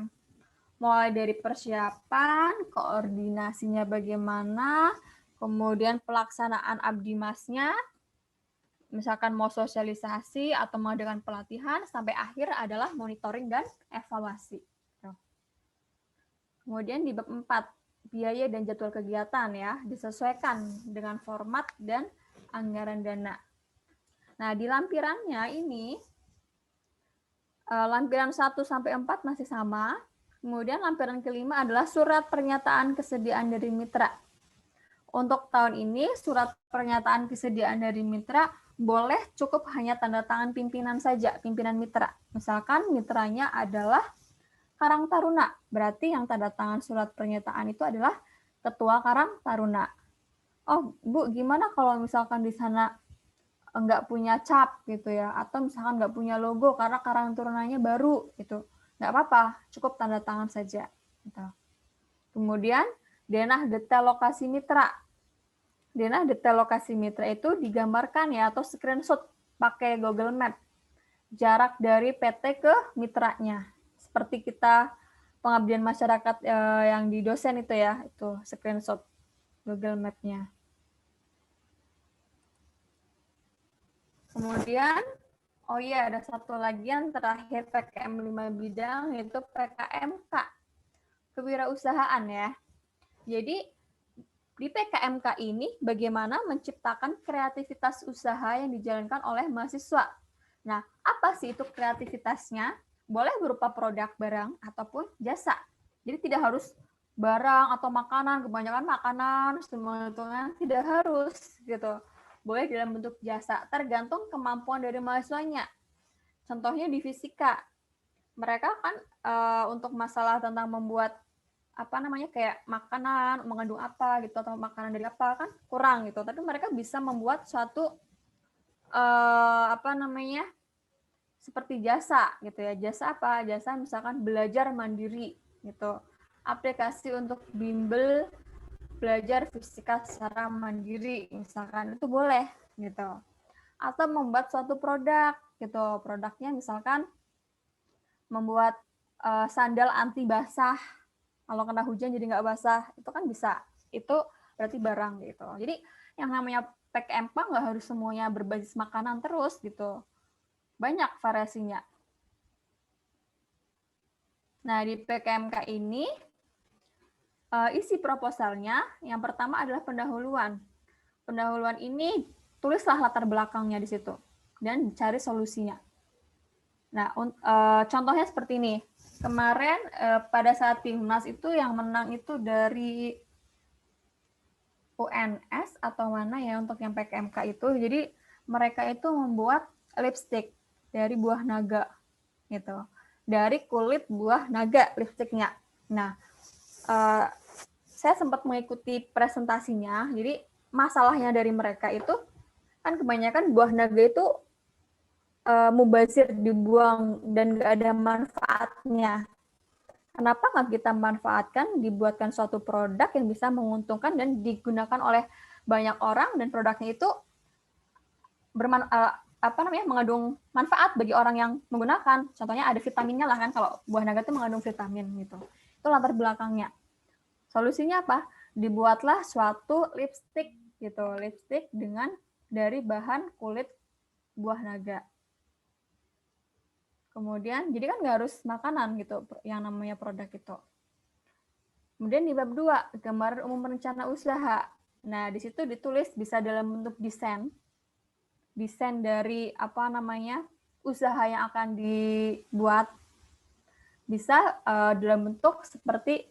Mulai dari persiapan, koordinasinya bagaimana, kemudian pelaksanaan abdimasnya, misalkan mau sosialisasi atau mengadakan pelatihan, sampai akhir adalah monitoring dan evaluasi. Kemudian di bab 4, biaya dan jadwal kegiatan ya, disesuaikan dengan format dan anggaran dana. Nah, di lampirannya ini, lampiran 1 sampai 4 masih sama. Kemudian lampiran kelima adalah surat pernyataan kesediaan dari mitra. Untuk tahun ini, surat pernyataan kesediaan dari mitra boleh cukup hanya tanda tangan pimpinan saja, pimpinan mitra. Misalkan mitranya adalah Karang Taruna, berarti yang tanda tangan surat pernyataan itu adalah Ketua Karang Taruna. Oh, Bu, gimana kalau misalkan di sana nggak punya cap gitu ya, atau misalkan nggak punya logo karena Karang Tarunanya baru gitu, nggak apa-apa, cukup tanda tangan saja. Gitu. Kemudian denah detail lokasi mitra. Denah detail lokasi mitra itu digambarkan ya atau screenshot pakai Google Map. Jarak dari PT ke mitranya. Seperti kita pengabdian masyarakat yang di dosen itu ya, itu screenshot Google Map-nya. Kemudian, oh iya ada satu lagi yang terakhir PKM 5 bidang, yaitu PKMK, kewirausahaan ya. Jadi di PKMK ini bagaimana menciptakan kreativitas usaha yang dijalankan oleh mahasiswa. Nah, apa sih itu kreativitasnya? Boleh berupa produk barang ataupun jasa. Jadi tidak harus barang atau makanan, kebanyakan makanan, semua itu kan tidak harus gitu. Boleh dalam bentuk jasa, tergantung kemampuan dari mahasiswanya. Contohnya di fisika, mereka kan untuk masalah tentang membuat apa namanya kayak makanan mengandung apa gitu atau makanan dari apa kan kurang gitu, tapi mereka bisa membuat suatu apa namanya seperti jasa gitu ya. Jasa apa? Jasa misalkan belajar mandiri gitu, aplikasi untuk bimbel belajar fisika secara mandiri misalkan, itu boleh gitu. Atau membuat suatu produk gitu, produknya misalkan membuat sandal anti basah, kalau kena hujan jadi nggak basah, itu kan bisa. Itu berarti barang gitu. Jadi yang namanya PKMK nggak harus semuanya berbasis makanan terus gitu. Banyak variasinya. Nah, di PKMK ini isi proposalnya yang pertama adalah pendahuluan. Pendahuluan ini tulislah latar belakangnya di situ dan cari solusinya. Nah, contohnya seperti ini. Kemarin pada saat Timnas itu yang menang itu dari UNS atau mana ya untuk yang PKMK itu. Jadi mereka itu membuat lipstick dari buah naga gitu. Dari kulit buah naga lipstiknya. Nah, saya sempat mengikuti presentasinya. Jadi masalahnya dari mereka itu kan kebanyakan buah naga itu mubazir dibuang dan nggak ada manfaatnya. Kenapa nggak kita manfaatkan, dibuatkan suatu produk yang bisa menguntungkan dan digunakan oleh banyak orang dan produknya itu mengandung manfaat bagi orang yang menggunakan. Contohnya ada vitaminnya lah kan, kalau buah naga itu mengandung vitamin gitu. Itu latar belakangnya. Solusinya apa? Dibuatlah suatu lipstick gitu, lipstick dengan dari bahan kulit buah naga. Kemudian, jadi kan nggak harus makanan gitu, yang namanya produk itu. Kemudian di bab 2, gambaran umum rencana usaha. Nah, di situ ditulis bisa dalam bentuk desain. Desain dari apa namanya usaha yang akan dibuat. Bisa dalam bentuk seperti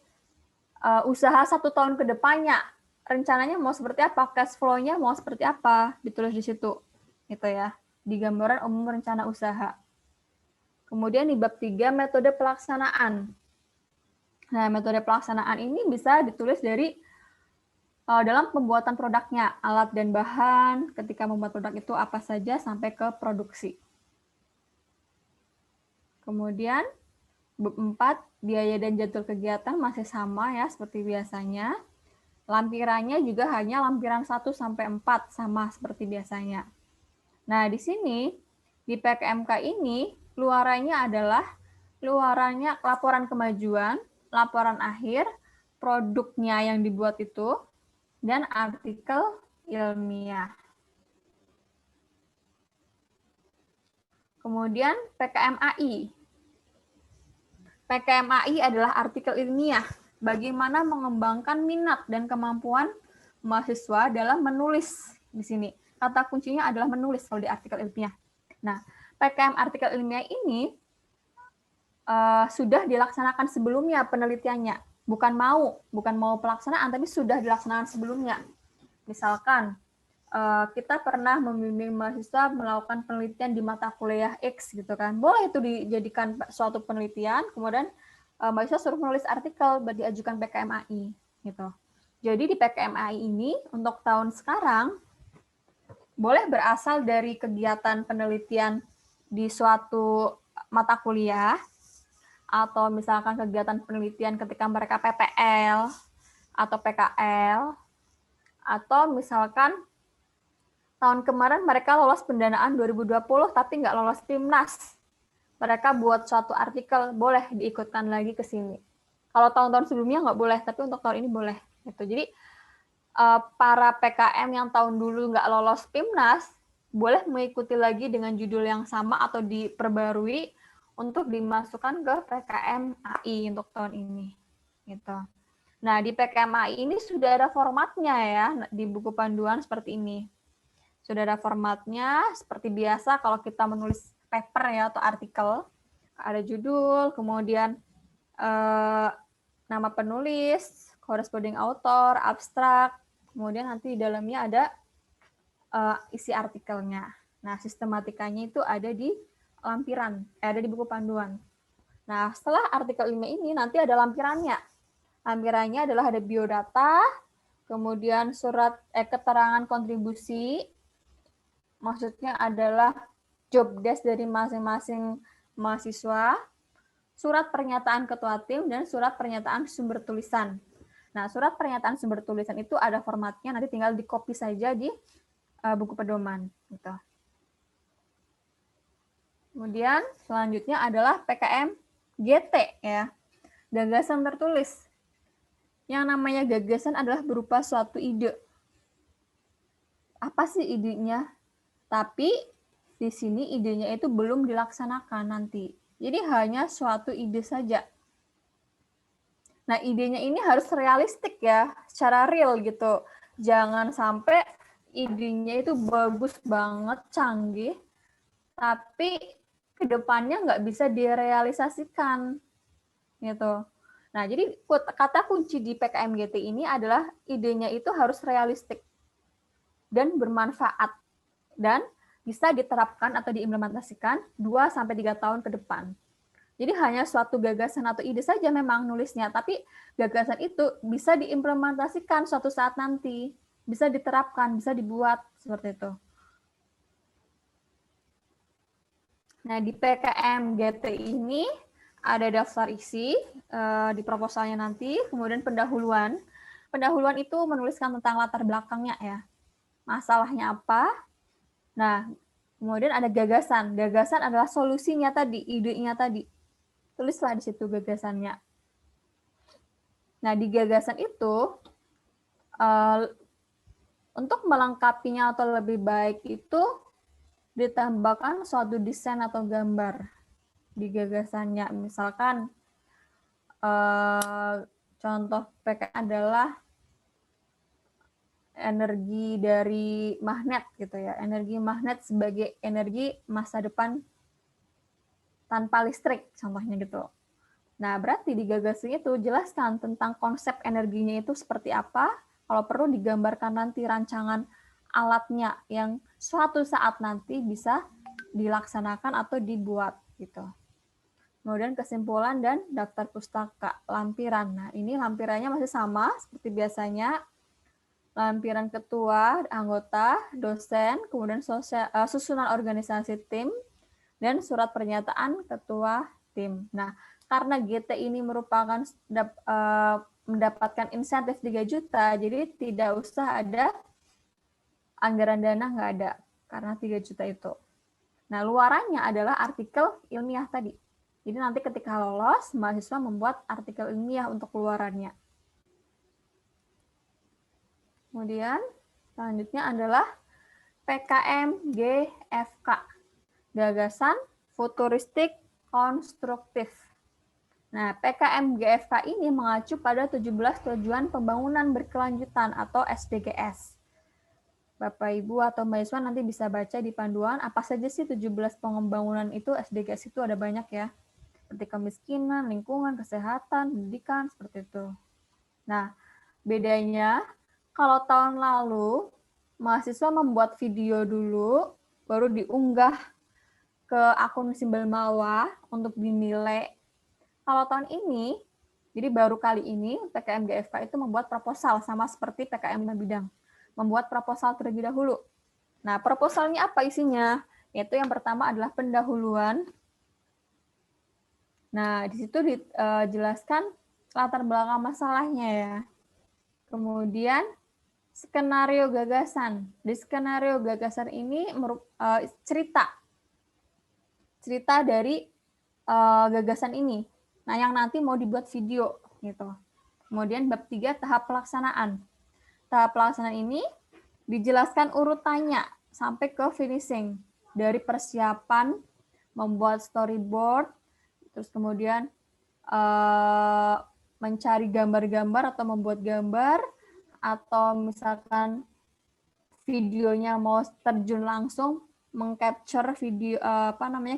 usaha 1 tahun ke depannya. Rencananya mau seperti apa, cash flow-nya mau seperti apa, ditulis di situ. Gitu ya, di gambaran umum rencana usaha. Kemudian di bab 3, metode pelaksanaan. Nah, metode pelaksanaan ini bisa ditulis dari dalam pembuatan produknya, alat dan bahan, ketika membuat produk itu apa saja sampai ke produksi. Kemudian, bab 4, biaya dan jadwal kegiatan masih sama ya, seperti biasanya. Lampirannya juga hanya lampiran 1 sampai 4, sama seperti biasanya. Nah, di sini, di PKMK ini, luarannya adalah luarannya laporan kemajuan, laporan akhir, produknya yang dibuat itu, dan artikel ilmiah. Kemudian PKMAI. PKMAI adalah artikel ilmiah, bagaimana mengembangkan minat dan kemampuan mahasiswa dalam menulis di sini. Kata kuncinya adalah menulis kalau di artikel ilmiah. Nah, PKM artikel ilmiah ini sudah dilaksanakan sebelumnya penelitiannya. Bukan mau pelaksanaan, tapi sudah dilaksanakan sebelumnya. Misalkan, kita pernah membimbing mahasiswa melakukan penelitian di mata kuliah X gitu kan. Boleh itu dijadikan suatu penelitian, kemudian mahasiswa suruh menulis artikel diajukan PKMAI gitu. Jadi di PKMAI ini untuk tahun sekarang boleh berasal dari kegiatan penelitian di suatu mata kuliah atau misalkan kegiatan penelitian ketika mereka PPL atau PKL, atau misalkan tahun kemarin mereka lolos pendanaan 2020 tapi nggak lolos PIMNAS. Mereka buat suatu artikel, boleh diikutkan lagi ke sini. Kalau tahun-tahun sebelumnya nggak boleh, tapi untuk tahun ini boleh. Gitu. Jadi para PKM yang tahun dulu nggak lolos PIMNAS, boleh mengikuti lagi dengan judul yang sama atau diperbarui untuk dimasukkan ke PKMAI untuk tahun ini. Gitu. Nah, di PKMAI ini sudah ada formatnya ya, di buku panduan seperti ini. Sudah ada formatnya, seperti biasa kalau kita menulis paper ya atau artikel, ada judul, kemudian nama penulis, corresponding author, abstrak, kemudian nanti di dalamnya ada isi artikelnya. Nah, sistematikanya itu ada di lampiran, ada di buku panduan. Nah, setelah artikel ilmiah ini nanti ada lampirannya. Lampirannya adalah ada biodata, kemudian surat keterangan kontribusi, maksudnya adalah job desk dari masing-masing mahasiswa, surat pernyataan ketua tim, dan surat pernyataan sumber tulisan. Nah, surat pernyataan sumber tulisan itu ada formatnya, nanti tinggal di-copy saja di buku pedoman. Gitu. Kemudian selanjutnya adalah PKM GT ya, gagasan tertulis. Yang namanya gagasan adalah berupa suatu ide. Apa sih idenya? Tapi di sini idenya itu belum dilaksanakan nanti. Jadi hanya suatu ide saja. Nah, idenya ini harus realistik ya, secara real gitu. Jangan sampai idenya itu bagus banget, canggih, tapi kedepannya nggak bisa direalisasikan gitu. Nah, jadi kata kunci di PKMGT ini adalah idenya itu harus realistik dan bermanfaat dan bisa diterapkan atau diimplementasikan 2-3 tahun ke depan. Jadi hanya suatu gagasan atau ide saja memang nulisnya, tapi gagasan itu bisa diimplementasikan suatu saat nanti, bisa diterapkan, bisa dibuat seperti itu. Nah, di PKM GT ini ada daftar isi di proposalnya nanti, kemudian pendahuluan. Pendahuluan itu menuliskan tentang latar belakangnya ya. Masalahnya apa? Nah, kemudian ada gagasan. Gagasan adalah solusinya tadi, idenya tadi. Tulislah di situ gagasannya. Nah, di gagasan itu, untuk melengkapinya atau lebih baik itu, ditambahkan suatu desain atau gambar di gagasannya. Misalkan contoh PK adalah energi dari magnet gitu ya. Energi magnet sebagai energi masa depan tanpa listrik contohnya gitu. Nah, berarti di gagasan itu jelaskan tentang konsep energinya itu seperti apa. Kalau perlu digambarkan nanti rancangan alatnya yang suatu saat nanti bisa dilaksanakan atau dibuat gitu. kemudian kesimpulan dan daftar pustaka, lampiran. Nah, ini lampirannya masih sama seperti biasanya. Lampiran ketua, anggota, dosen, kemudian susunan organisasi tim, dan surat pernyataan ketua tim. Nah, karena GT ini merupakan mendapatkan insentif 3 juta, jadi tidak usah ada anggaran dana, nggak ada, karena 3 juta itu. Nah, luarannya adalah artikel ilmiah tadi. Jadi nanti ketika lolos, mahasiswa membuat artikel ilmiah untuk keluarannya. Kemudian, selanjutnya adalah PKM GFK. Gagasan futuristik konstruktif. Nah, PKM GFK ini mengacu pada 17 tujuan pembangunan berkelanjutan atau SDGs. Bapak, Ibu, atau mahasiswa nanti bisa baca di panduan apa saja sih 17 pembangunan itu, SDGs itu ada banyak ya. Seperti kemiskinan, lingkungan, kesehatan, pendidikan, seperti itu. Nah, bedanya kalau tahun lalu mahasiswa membuat video dulu, baru diunggah ke akun Simbel Mawa untuk dinilai. Kalau tahun ini, jadi baru kali ini PKM GFK itu membuat proposal sama seperti PKM 5 bidang. Membuat proposal terlebih dahulu. Nah, proposalnya apa isinya? Yaitu yang pertama adalah pendahuluan. Nah, di situ dijelaskan latar belakang masalahnya ya. Kemudian skenario gagasan. Di skenario gagasan ini cerita dari gagasan ini. Nah, yang nanti mau dibuat video gitu. Kemudian bab 3 tahap pelaksanaan. Tahap pelaksanaan ini dijelaskan urutannya sampai ke finishing. Dari persiapan, membuat storyboard, terus kemudian mencari gambar-gambar atau membuat gambar, atau misalkan videonya mau terjun langsung, mengcapture video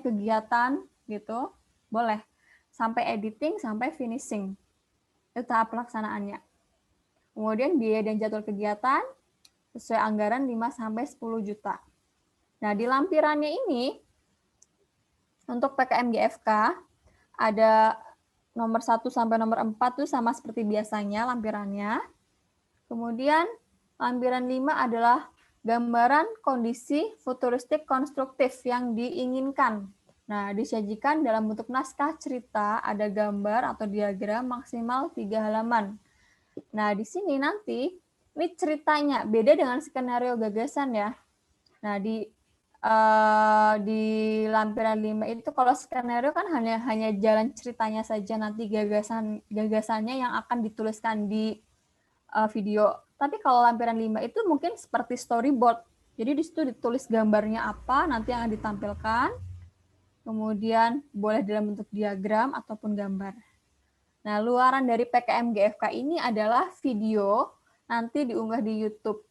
kegiatan gitu, boleh. Sampai editing, sampai finishing. Itu tahap pelaksanaannya. Kemudian biaya dan jadwal kegiatan sesuai anggaran 5-10 juta. Nah, di lampirannya ini untuk PKM GFK ada nomor 1 sampai nomor 4 itu sama seperti biasanya lampirannya. Kemudian lampiran 5 adalah gambaran kondisi futuristik konstruktif yang diinginkan. Nah, disajikan dalam bentuk naskah cerita, ada gambar atau diagram maksimal 3 halaman. Nah, di sini nanti ini ceritanya beda dengan skenario gagasan ya. Nah, di lampiran 5 itu kalau skenario kan hanya jalan ceritanya saja, nanti gagasannya yang akan dituliskan di video. Tapi kalau lampiran 5 itu mungkin seperti storyboard. Jadi di situ ditulis gambarnya apa nanti yang ditampilkan. Kemudian boleh dalam bentuk diagram ataupun gambar. Nah, luaran dari PKM GFK ini adalah video, nanti diunggah di YouTube.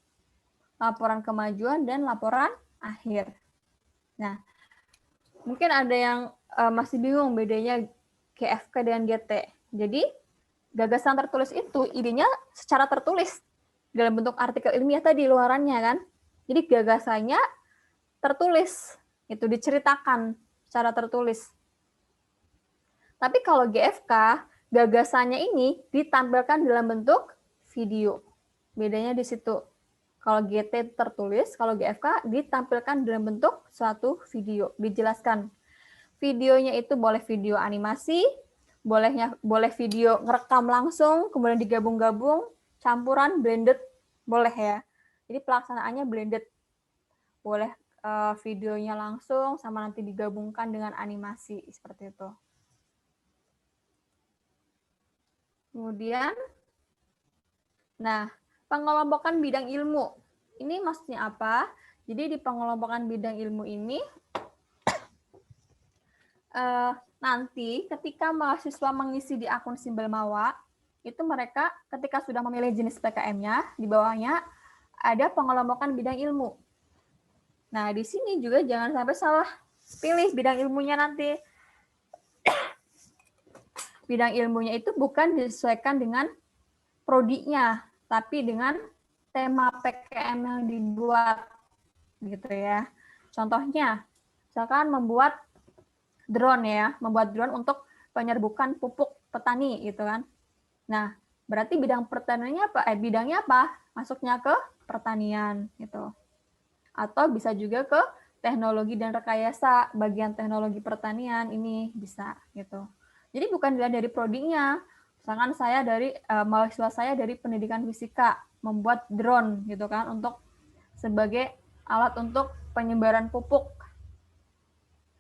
Laporan kemajuan dan laporan akhir. Nah, mungkin ada yang masih bingung bedanya GFK dengan GT. Jadi, gagasan tertulis itu idenya secara tertulis dalam bentuk artikel ilmiah tadi luarannya kan. Jadi gagasannya tertulis, itu diceritakan secara tertulis. Tapi kalau GFK, gagasannya ini ditampilkan dalam bentuk video. Bedanya di situ. Kalau GT tertulis, kalau GFK ditampilkan dalam bentuk suatu video, dijelaskan. Videonya itu boleh video animasi, boleh video ngerekam langsung, kemudian digabung-gabung, campuran, blended, boleh ya. Jadi pelaksanaannya blended. Boleh videonya langsung sama nanti digabungkan dengan animasi, seperti itu. Kemudian, nah, pengelompokan bidang ilmu. Ini maksudnya apa? Jadi di pengelompokan bidang ilmu ini, nanti ketika mahasiswa mengisi di akun Simbel Mawa, itu mereka ketika sudah memilih jenis PKM-nya, di bawahnya ada pengelompokan bidang ilmu. Nah, di sini juga jangan sampai salah pilih bidang ilmunya nanti. Bidang ilmunya itu bukan disesuaikan dengan prodinya, tapi dengan tema PKM yang dibuat, gitu ya. Contohnya, misalkan membuat drone ya, membuat drone untuk penyerbukan pupuk petani gitu kan. Nah, berarti bidang pertaniannya apa? Bidangnya apa? Masuknya ke pertanian gitu. Atau bisa juga ke teknologi dan rekayasa, bagian teknologi pertanian ini bisa gitu. Jadi bukan dilihat dari prodinya. Misalkan saya dari mahasiswa saya dari pendidikan fisika membuat drone gitu kan untuk sebagai alat untuk penyebaran pupuk.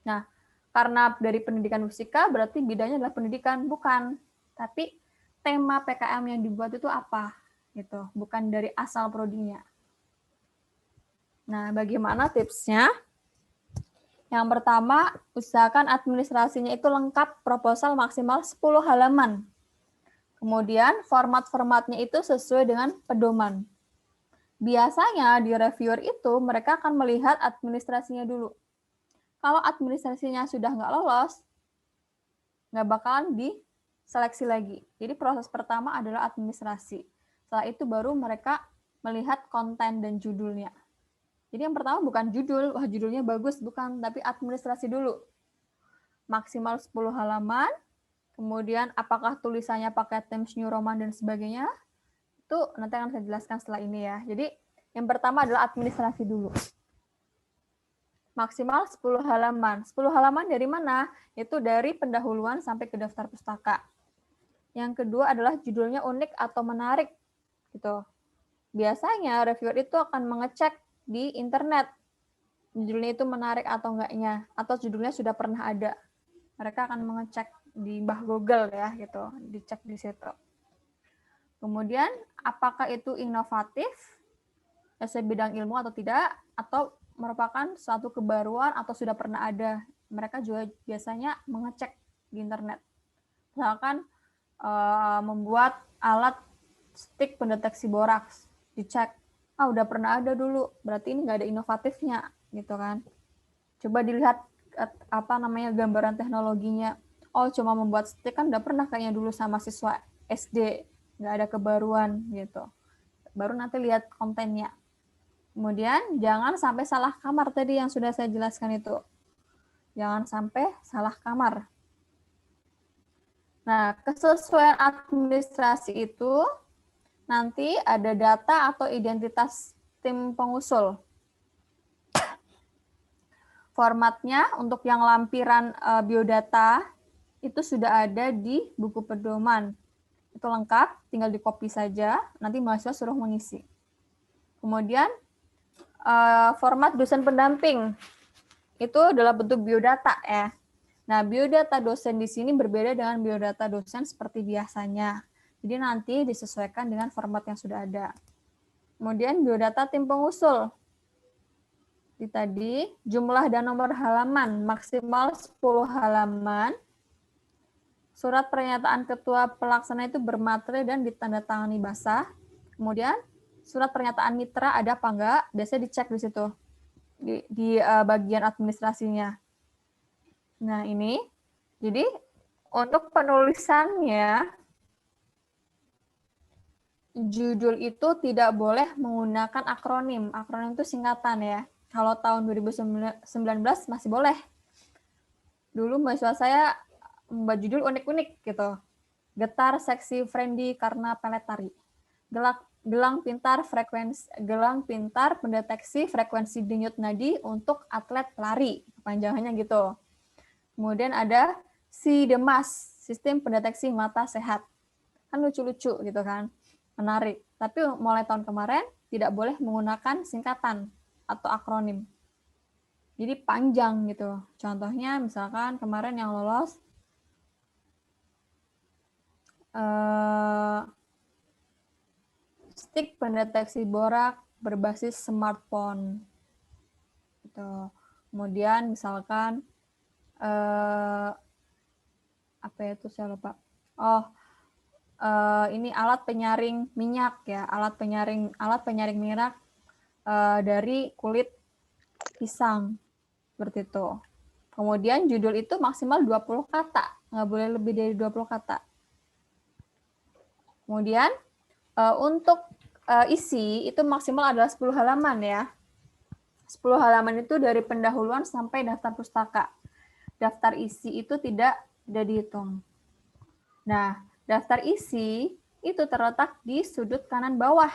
Nah, karena dari pendidikan fisika berarti bidangnya adalah pendidikan, bukan. Tapi tema PKM yang dibuat itu apa gitu, bukan dari asal prodinya. Nah, bagaimana tipsnya? Yang pertama, usahakan administrasinya itu lengkap, proposal maksimal 10 halaman. Kemudian format-formatnya itu sesuai dengan pedoman. Biasanya di reviewer itu mereka akan melihat administrasinya dulu. Kalau administrasinya sudah nggak lolos, nggak bakalan diseleksi lagi. Jadi proses pertama adalah administrasi. Setelah itu baru mereka melihat konten dan judulnya. Jadi yang pertama bukan judul, wah judulnya bagus, bukan, tapi administrasi dulu. Maksimal 10 halaman, kemudian apakah tulisannya pakai Times New Roman dan sebagainya, itu nanti akan saya jelaskan setelah ini ya. Jadi yang pertama adalah administrasi dulu. Maksimal 10 halaman. 10 halaman dari mana? Itu dari pendahuluan sampai ke daftar pustaka. Yang kedua adalah judulnya unik atau menarik. Gitu. Biasanya reviewer itu akan mengecek di internet. Judulnya itu menarik atau enggaknya. Atau judulnya sudah pernah ada. Mereka akan mengecek di Google ya, gitu. Dicek di situ. Kemudian, apakah itu inovatif, sesuai bidang ilmu atau tidak, atau merupakan suatu kebaruan atau sudah pernah ada. Mereka juga biasanya mengecek di internet. Misalkan membuat alat stick pendeteksi boraks, dicek, udah pernah ada dulu, berarti ini nggak ada inovatifnya, gitu kan. Coba dilihat gambaran teknologinya. Oh, cuma membuat stick kan udah pernah kayaknya dulu sama siswa SD, nggak ada kebaruan gitu. Baru nanti lihat kontennya. Kemudian jangan sampai salah kamar tadi yang sudah saya jelaskan itu. Jangan sampai salah kamar. Nah, kesesuaian administrasi itu nanti ada data atau identitas tim pengusul. Formatnya untuk yang lampiran biodata itu sudah ada di buku pedoman. Itu lengkap, tinggal di copy saja, nanti mahasiswa suruh mengisi. Kemudian format dosen pendamping itu adalah bentuk biodata ya. Nah, biodata dosen di sini berbeda dengan biodata dosen seperti biasanya. Jadi nanti disesuaikan dengan format yang sudah ada. Kemudian biodata tim pengusul. Tadi jumlah dan nomor halaman maksimal 10 halaman. Surat pernyataan ketua pelaksana itu bermaterai dan ditandatangani basah. Kemudian surat pernyataan mitra ada apa enggak? Biasanya dicek di situ di bagian administrasinya. Nah, ini jadi untuk penulisannya judul itu tidak boleh menggunakan akronim. Akronim itu singkatan ya. Kalau tahun 2019 masih boleh. Dulu mahasiswa saya membuat judul unik-unik gitu. Getar seksi friendly karena pelet tari. Gelang pintar pendeteksi frekuensi denyut nadi untuk atlet pelari. Panjangannya gitu. Kemudian ada SIDEMAS, sistem pendeteksi mata sehat. Kan lucu-lucu gitu kan. Menarik. Tapi mulai tahun kemarin tidak boleh menggunakan singkatan atau akronim. Jadi panjang gitu. Contohnya misalkan kemarin yang lolos stick pendeteksi borak berbasis smartphone. Gitu. Kemudian misalkan apa ya itu saya lupa. Ini alat penyaring minyak ya, alat penyaring minyak dari kulit pisang seperti itu. Kemudian judul itu maksimal 20 kata, nggak boleh lebih dari 20 kata. Kemudian untuk isi itu maksimal adalah 10 halaman ya. 10 halaman itu dari pendahuluan sampai daftar pustaka. Daftar isi itu tidak dihitung. Nah, daftar isi itu terletak di sudut kanan bawah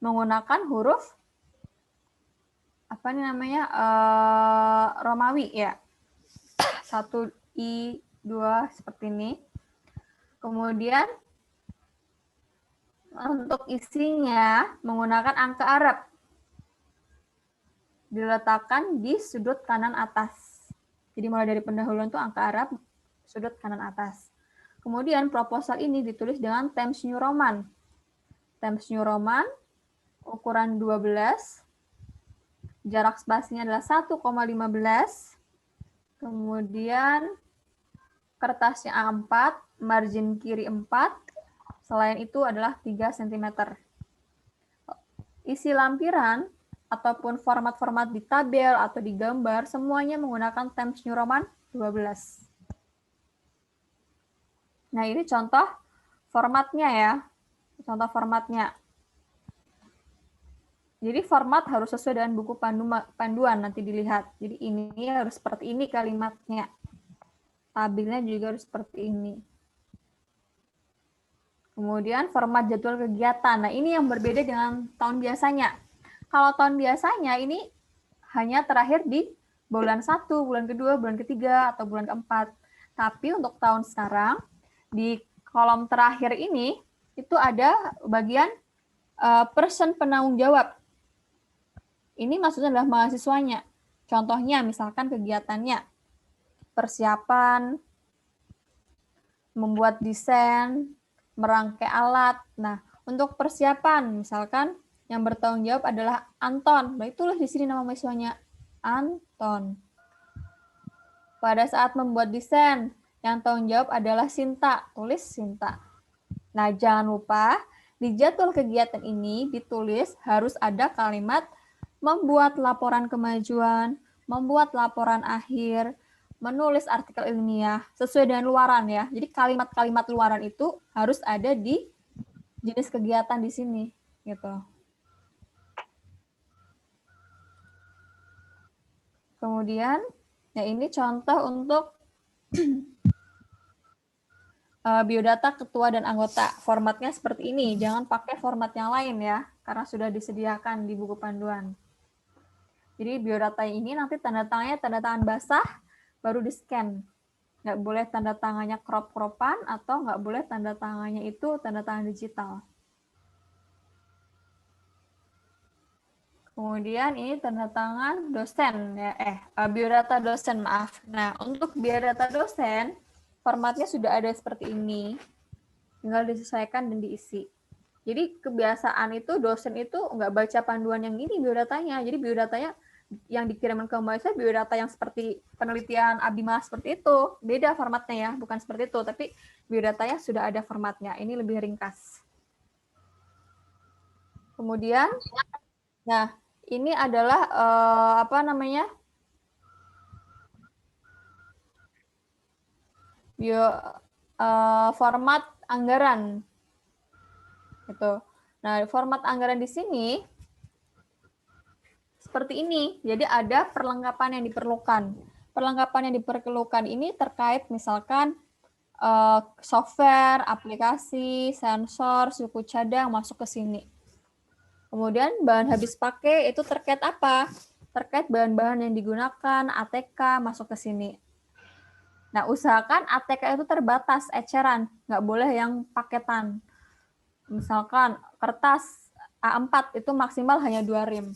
menggunakan huruf apa nih namanya Romawi ya. 1 I 2 seperti ini. Kemudian untuk isinya menggunakan angka Arab. Diletakkan di sudut kanan atas. Jadi mulai dari pendahuluan itu angka Arab, sudut kanan atas. Kemudian proposal ini ditulis dengan Times New Roman. Times New Roman ukuran 12, jarak spasinya adalah 1,15. Kemudian kertasnya A4, margin kiri 4, selain itu adalah 3 cm. Isi lampiran ataupun format-format di tabel atau di gambar, semuanya menggunakan Times New Roman 12. Nah, ini contoh formatnya ya. Contoh formatnya. Jadi format harus sesuai dengan buku panduan nanti dilihat. Jadi ini harus seperti ini kalimatnya. Tabelnya juga harus seperti ini. Kemudian format jadwal kegiatan. Nah, ini yang berbeda dengan tahun biasanya. Kalau tahun biasanya ini hanya terakhir di bulan 1, bulan kedua, bulan ketiga, atau bulan keempat. Tapi untuk tahun sekarang, di kolom terakhir ini, itu ada bagian person penanggung jawab. Ini maksudnya adalah mahasiswanya. Contohnya, misalkan kegiatannya, persiapan, membuat desain, merangkai alat. Nah, untuk persiapan, misalkan yang bertanggung jawab adalah Anton. Nah, itulah di sini nama mahasiswanya, Anton. Pada saat membuat desain, yang tanggung jawab adalah Sinta. Tulis Sinta. Nah, jangan lupa di jadwal kegiatan ini ditulis harus ada kalimat membuat laporan kemajuan, membuat laporan akhir, menulis artikel ilmiah sesuai dengan luaran ya. Jadi kalimat-kalimat luaran itu harus ada di jenis kegiatan di sini gitu. Kemudian, ya ini contoh untuk biodata ketua dan anggota. Formatnya seperti ini. Jangan pakai format yang lain ya, karena sudah disediakan di buku panduan. Jadi biodata ini nanti tanda tangan basah, baru di-scan. Nggak boleh tanda tangannya crop-cropan atau nggak boleh tanda tangannya itu tanda tangan digital. Kemudian ini tanda tangan dosen ya, biodata dosen maaf. Nah untuk biodata dosen formatnya sudah ada seperti ini, tinggal disesuaikan dan diisi. Jadi kebiasaan itu dosen itu nggak baca panduan yang ini biodatanya, jadi biodatanya yang dikirimkan ke mahasiswa biodata yang seperti penelitian Abdimah seperti itu, beda formatnya ya, bukan seperti itu, tapi biodatanya sudah ada formatnya. Ini lebih ringkas. Kemudian, nah ini adalah format anggaran, gitu. Nah format anggaran di sini seperti ini. Jadi ada perlengkapan yang diperlukan. Perlengkapan yang diperlukan ini terkait misalkan software, aplikasi, sensor, suku cadang masuk ke sini. Kemudian bahan habis pakai itu terkait apa? Terkait bahan-bahan yang digunakan, ATK masuk ke sini. Nah, usahakan ATK itu terbatas, eceran. Nggak boleh yang paketan. Misalkan kertas A4 itu maksimal hanya 2 rim.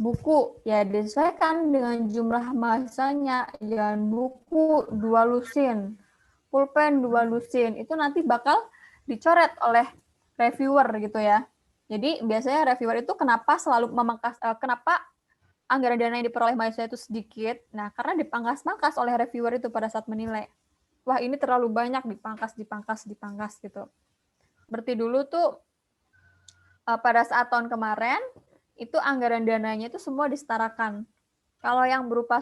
Buku ya disesuaikan dengan jumlah mahasiswanya, jangan buku 2 lusin, pulpen 2 lusin, itu nanti bakal dicoret oleh reviewer gitu ya. Jadi biasanya reviewer itu kenapa selalu memangkas, kenapa anggaran dana yang diperoleh mahasiswa itu sedikit? Nah karena dipangkas-pangkas oleh reviewer itu pada saat menilai. Wah ini terlalu banyak, dipangkas gitu. Seperti dulu tuh pada saat tahun kemarin, itu anggaran dananya itu semua disetarakan. Kalau yang berupa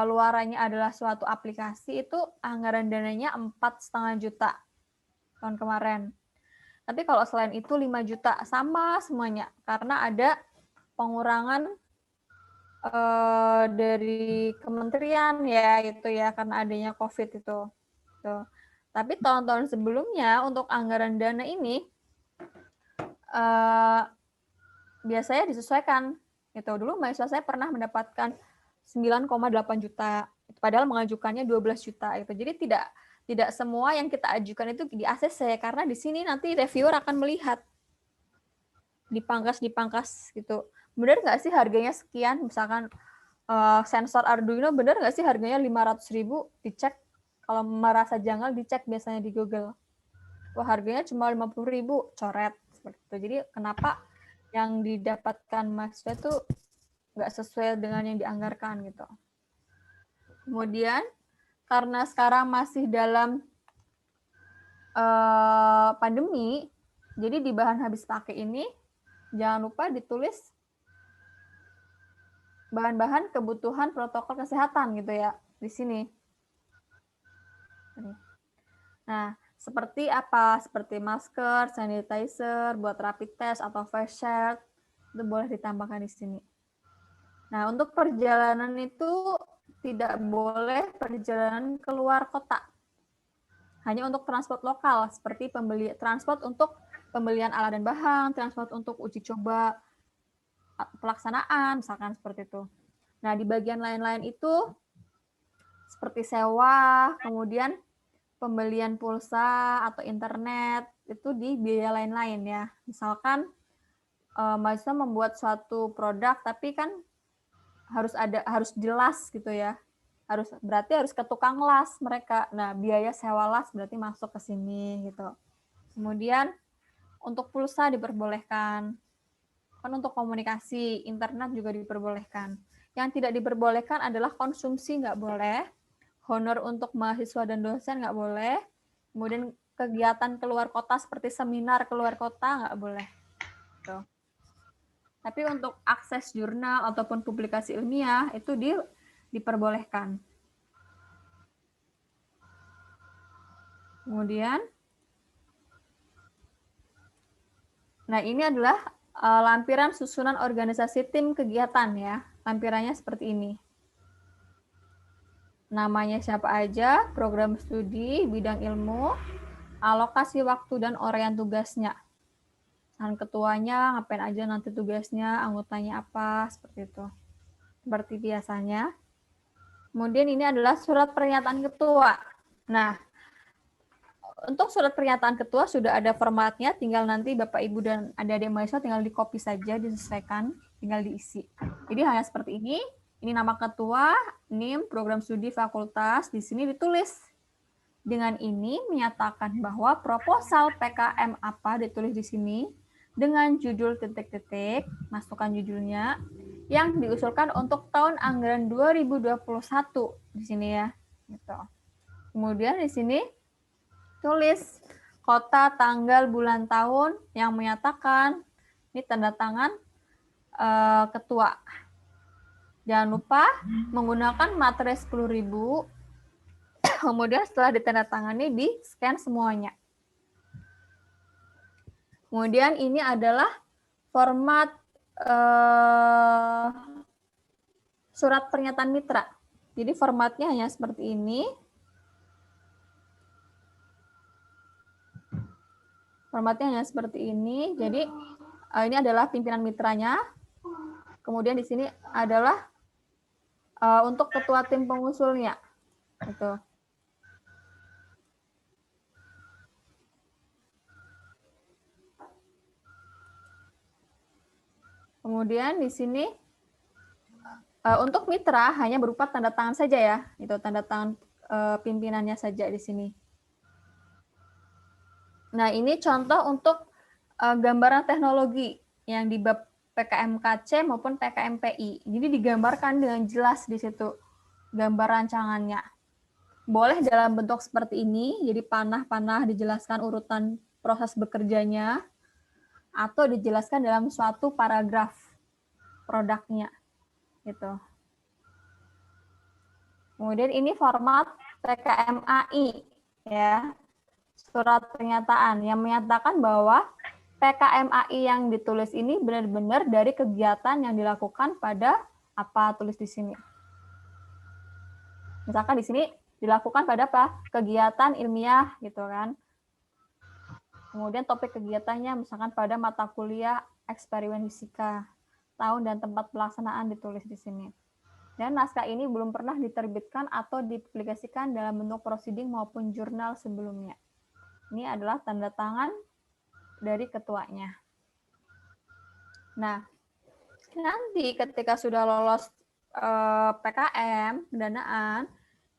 luarannya adalah suatu aplikasi, itu anggaran dananya 4,5 juta tahun kemarin. Tapi kalau selain itu 5 juta, sama semuanya. Karena ada pengurangan dari kementerian ya, itu ya, karena adanya COVID itu. Tuh. Tapi tahun-tahun sebelumnya untuk anggaran dana ini biasanya disesuaikan. Itu dulu mahasiswa saya pernah mendapatkan 9,8 juta, padahal mengajukannya 12 juta. Itu. Jadi tidak semua yang kita ajukan itu di ACC, karena di sini nanti reviewer akan melihat dipangkas gitu. Benar nggak sih harganya sekian? Misalkan sensor Arduino benar nggak sih harganya 500.000? Dicek. Kalau merasa janggal dicek biasanya di Google. Wah, harganya cuma 50.000, coret seperti itu. Jadi kenapa yang didapatkan mahasiswa itu nggak sesuai dengan yang dianggarkan gitu. Kemudian karena sekarang masih dalam pandemi, jadi di bahan habis pakai ini jangan lupa ditulis bahan-bahan kebutuhan protokol kesehatan gitu ya di sini. Nah, seperti apa? Seperti masker, sanitizer, buat rapid test atau face shield, itu boleh ditambahkan di sini. Nah, untuk perjalanan itu tidak boleh perjalanan keluar kota. Hanya untuk transport lokal, seperti transport untuk pembelian alat dan bahan, transport untuk uji coba pelaksanaan, misalkan seperti itu. Nah, di bagian lain-lain itu seperti sewa, kemudian pembelian pulsa atau internet, itu di biaya lain-lain ya. Misalkan mahasiswa membuat suatu produk, tapi kan harus jelas gitu ya. Berarti harus ke tukang las mereka. Nah, biaya sewa las berarti masuk ke sini gitu. Kemudian untuk pulsa diperbolehkan. Kan untuk komunikasi, internet juga diperbolehkan. Yang tidak diperbolehkan adalah konsumsi nggak boleh, honor untuk mahasiswa dan dosen nggak boleh, kemudian kegiatan keluar kota seperti seminar keluar kota nggak boleh. Gitu. Tapi untuk akses jurnal ataupun publikasi ilmiah itu diperbolehkan. Kemudian, nah ini adalah lampiran susunan organisasi tim kegiatan ya. Lampirannya seperti ini. Namanya siapa aja, program studi, bidang ilmu, alokasi waktu dan uraian tugasnya. Dan ketuanya ngapain aja nanti tugasnya, anggotanya apa, seperti itu. Seperti biasanya. Kemudian ini adalah surat pernyataan ketua. Nah, untuk surat pernyataan ketua sudah ada formatnya, tinggal nanti Bapak Ibu dan adik-adik mahasiswa tinggal di copy saja, disesuaikan, tinggal diisi. Jadi hanya seperti ini nama ketua, NIM, program studi fakultas, di sini ditulis. Dengan ini menyatakan bahwa proposal PKM apa ditulis di sini dengan judul titik-titik, masukkan judulnya, yang diusulkan untuk tahun anggaran 2021 di sini ya. Gitu. Kemudian di sini tulis kota, tanggal, bulan, tahun yang menyatakan ini tanda tangan ketua. Jangan lupa menggunakan materai 10.000. Kemudian setelah ditandatangani di scan semuanya. Kemudian ini adalah format surat pernyataan mitra. Jadi formatnya hanya seperti ini. Formatnya hanya seperti ini. Jadi ini adalah pimpinan mitranya. Kemudian di sini adalah untuk ketua tim pengusulnya. Gitu. Kemudian di sini untuk mitra hanya berupa tanda tangan saja ya. Itu tanda tangan pimpinannya saja di sini. Nah, ini contoh untuk gambaran teknologi yang di bab PKMKC maupun PKMPI. Jadi digambarkan dengan jelas di situ gambar rancangannya. Boleh dalam bentuk seperti ini, jadi panah-panah dijelaskan urutan proses bekerjanya, atau dijelaskan dalam suatu paragraf produknya. Gitu. Kemudian ini format PKMAI, ya. Surat pernyataan yang menyatakan bahwa PKMAI yang ditulis ini benar-benar dari kegiatan yang dilakukan pada apa tulis di sini. Misalkan di sini dilakukan pada apa? Kegiatan ilmiah gitu kan. Kemudian topik kegiatannya misalkan pada mata kuliah eksperimen fisika. Tahun dan tempat pelaksanaan ditulis di sini. Dan naskah ini belum pernah diterbitkan atau dipublikasikan dalam bentuk proceeding maupun jurnal sebelumnya. Ini adalah tanda tangan dari ketuanya. Nah, nanti ketika sudah lolos PKM, pendanaan,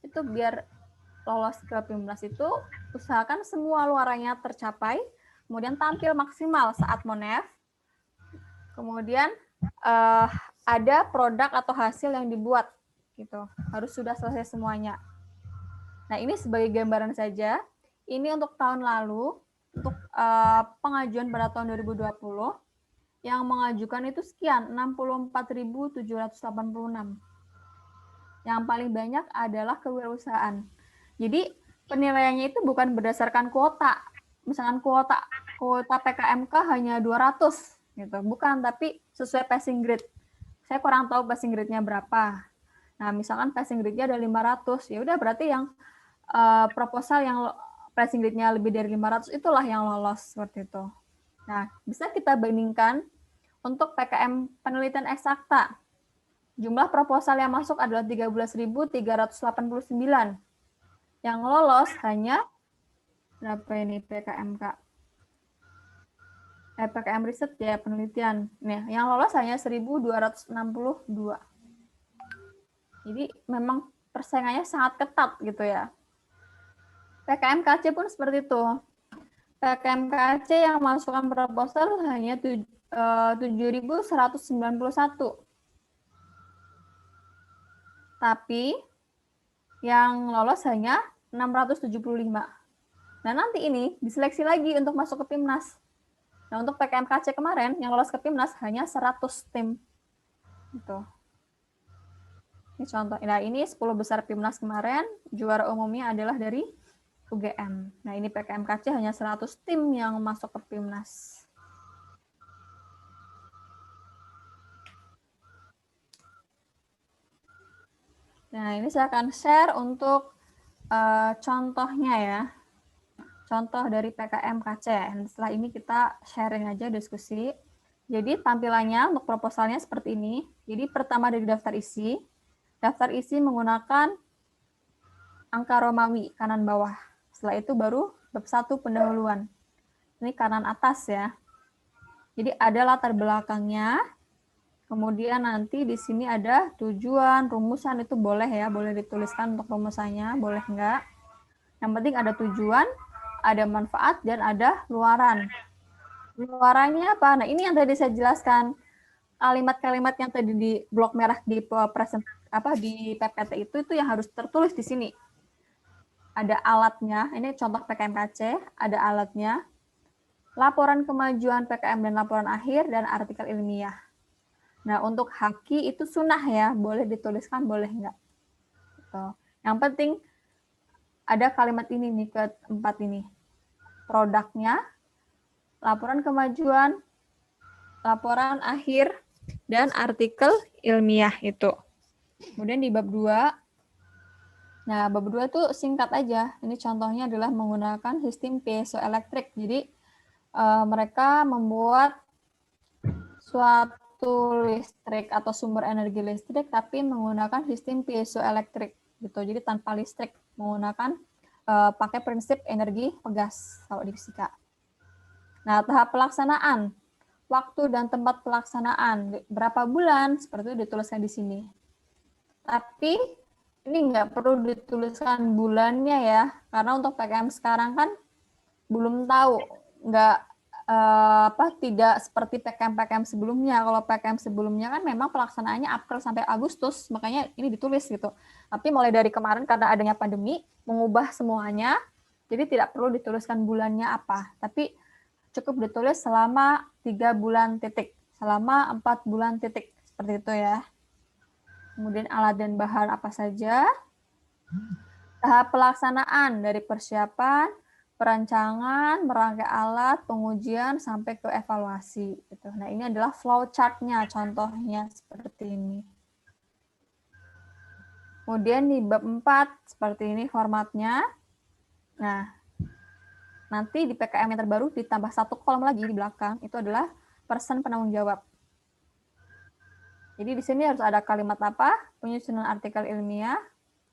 itu biar lolos ke PIMNAS itu usahakan semua luarannya tercapai, kemudian tampil maksimal saat Monef, kemudian ada produk atau hasil yang dibuat, gitu. Harus sudah selesai semuanya. Nah, ini sebagai gambaran saja. Ini untuk tahun lalu, untuk pengajuan pada tahun 2020, yang mengajukan itu sekian, 64.786. Yang paling banyak adalah kewirausahaan. Jadi penilaiannya itu bukan berdasarkan kuota. Misalkan kuota PKMK hanya 200 gitu, bukan, tapi sesuai passing grade. Saya kurang tahu passing grade-nya berapa. Nah, misalkan passing grade-nya ada 500, ya udah berarti yang proposal yang passing grade-nya lebih dari 500 itulah yang lolos seperti itu. Nah, bisa kita bandingkan untuk PKM penelitian eksakta. Jumlah proposal yang masuk adalah 13.389. Yang lolos hanya berapa ini PKMK? PKM riset ya, penelitian. Nih, yang lolos hanya 1.262. Jadi memang persaingannya sangat ketat gitu ya. PKMKC pun seperti itu. PKMKC yang masukkan proposal hanya 7.191. Tapi yang lolos hanya 675. Nah, nanti ini diseleksi lagi untuk masuk ke PIMNAS. Nah, untuk PKMKC kemarin yang lolos ke PIMNAS hanya 100 tim. Gitu. Ini contoh. Nah, ini 10 besar PIMNAS kemarin, juara umumnya adalah dari UGM. Nah, ini PKMKC hanya 100 tim yang masuk ke PIMNAS. Nah, ini saya akan share untuk contohnya ya. Contoh dari PKMKC. Setelah ini kita sharing aja, diskusi. Jadi tampilannya untuk proposalnya seperti ini. Jadi pertama dari daftar isi. Daftar isi menggunakan angka Romawi, kanan bawah. Setelah itu baru bab 1 pendahuluan. Ini kanan atas ya. Jadi ada latar belakangnya. Kemudian nanti di sini ada tujuan, rumusan, itu boleh ya, boleh dituliskan untuk rumusannya, boleh enggak. Yang penting ada tujuan, ada manfaat, dan ada luaran. Luarannya apa? Nah, ini yang tadi saya jelaskan. Kalimat-kalimat yang tadi di blok merah di PPT itu yang harus tertulis di sini. Ada alatnya, ini contoh PKMKC, ada alatnya, laporan kemajuan PKM dan laporan akhir, dan artikel ilmiah. Nah, untuk haki itu sunnah ya, boleh dituliskan, boleh enggak. Gitu. Yang penting ada kalimat ini nih, keempat ini. Produknya, laporan kemajuan, laporan akhir, dan artikel ilmiah itu. Kemudian di bab 2, nah bab 2 itu singkat aja. Ini contohnya adalah menggunakan sistem piezoelektrik. Jadi mereka membuat suatu listrik atau sumber energi listrik tapi menggunakan sistem piezoelektrik gitu. Jadi tanpa listrik, menggunakan pakai prinsip energi pegas kalau di fisika. Nah, tahap pelaksanaan, waktu dan tempat pelaksanaan, berapa bulan, seperti itu dituliskan di sini. Tapi ini nggak perlu dituliskan bulannya ya, karena untuk PKM sekarang kan belum tahu, tidak seperti PKM sebelumnya. Kalau PKM sebelumnya kan memang pelaksanaannya April sampai Agustus, makanya ini ditulis gitu. Tapi mulai dari kemarin karena adanya pandemi, mengubah semuanya, jadi tidak perlu dituliskan bulannya apa, tapi cukup ditulis selama 3 bulan titik, selama 4 bulan titik, seperti itu ya. Kemudian alat dan bahan apa saja. Tahap pelaksanaan dari persiapan, perancangan, merangkai alat, pengujian, sampai ke evaluasi. Gitu. Nah, ini adalah flow chart-nya, contohnya seperti ini. Kemudian di bab 4 seperti ini formatnya. Nah, nanti di PKM yang terbaru ditambah 1 kolom lagi di belakang, itu adalah person penanggung jawab. Jadi di sini harus ada kalimat apa? Penyusunan artikel ilmiah,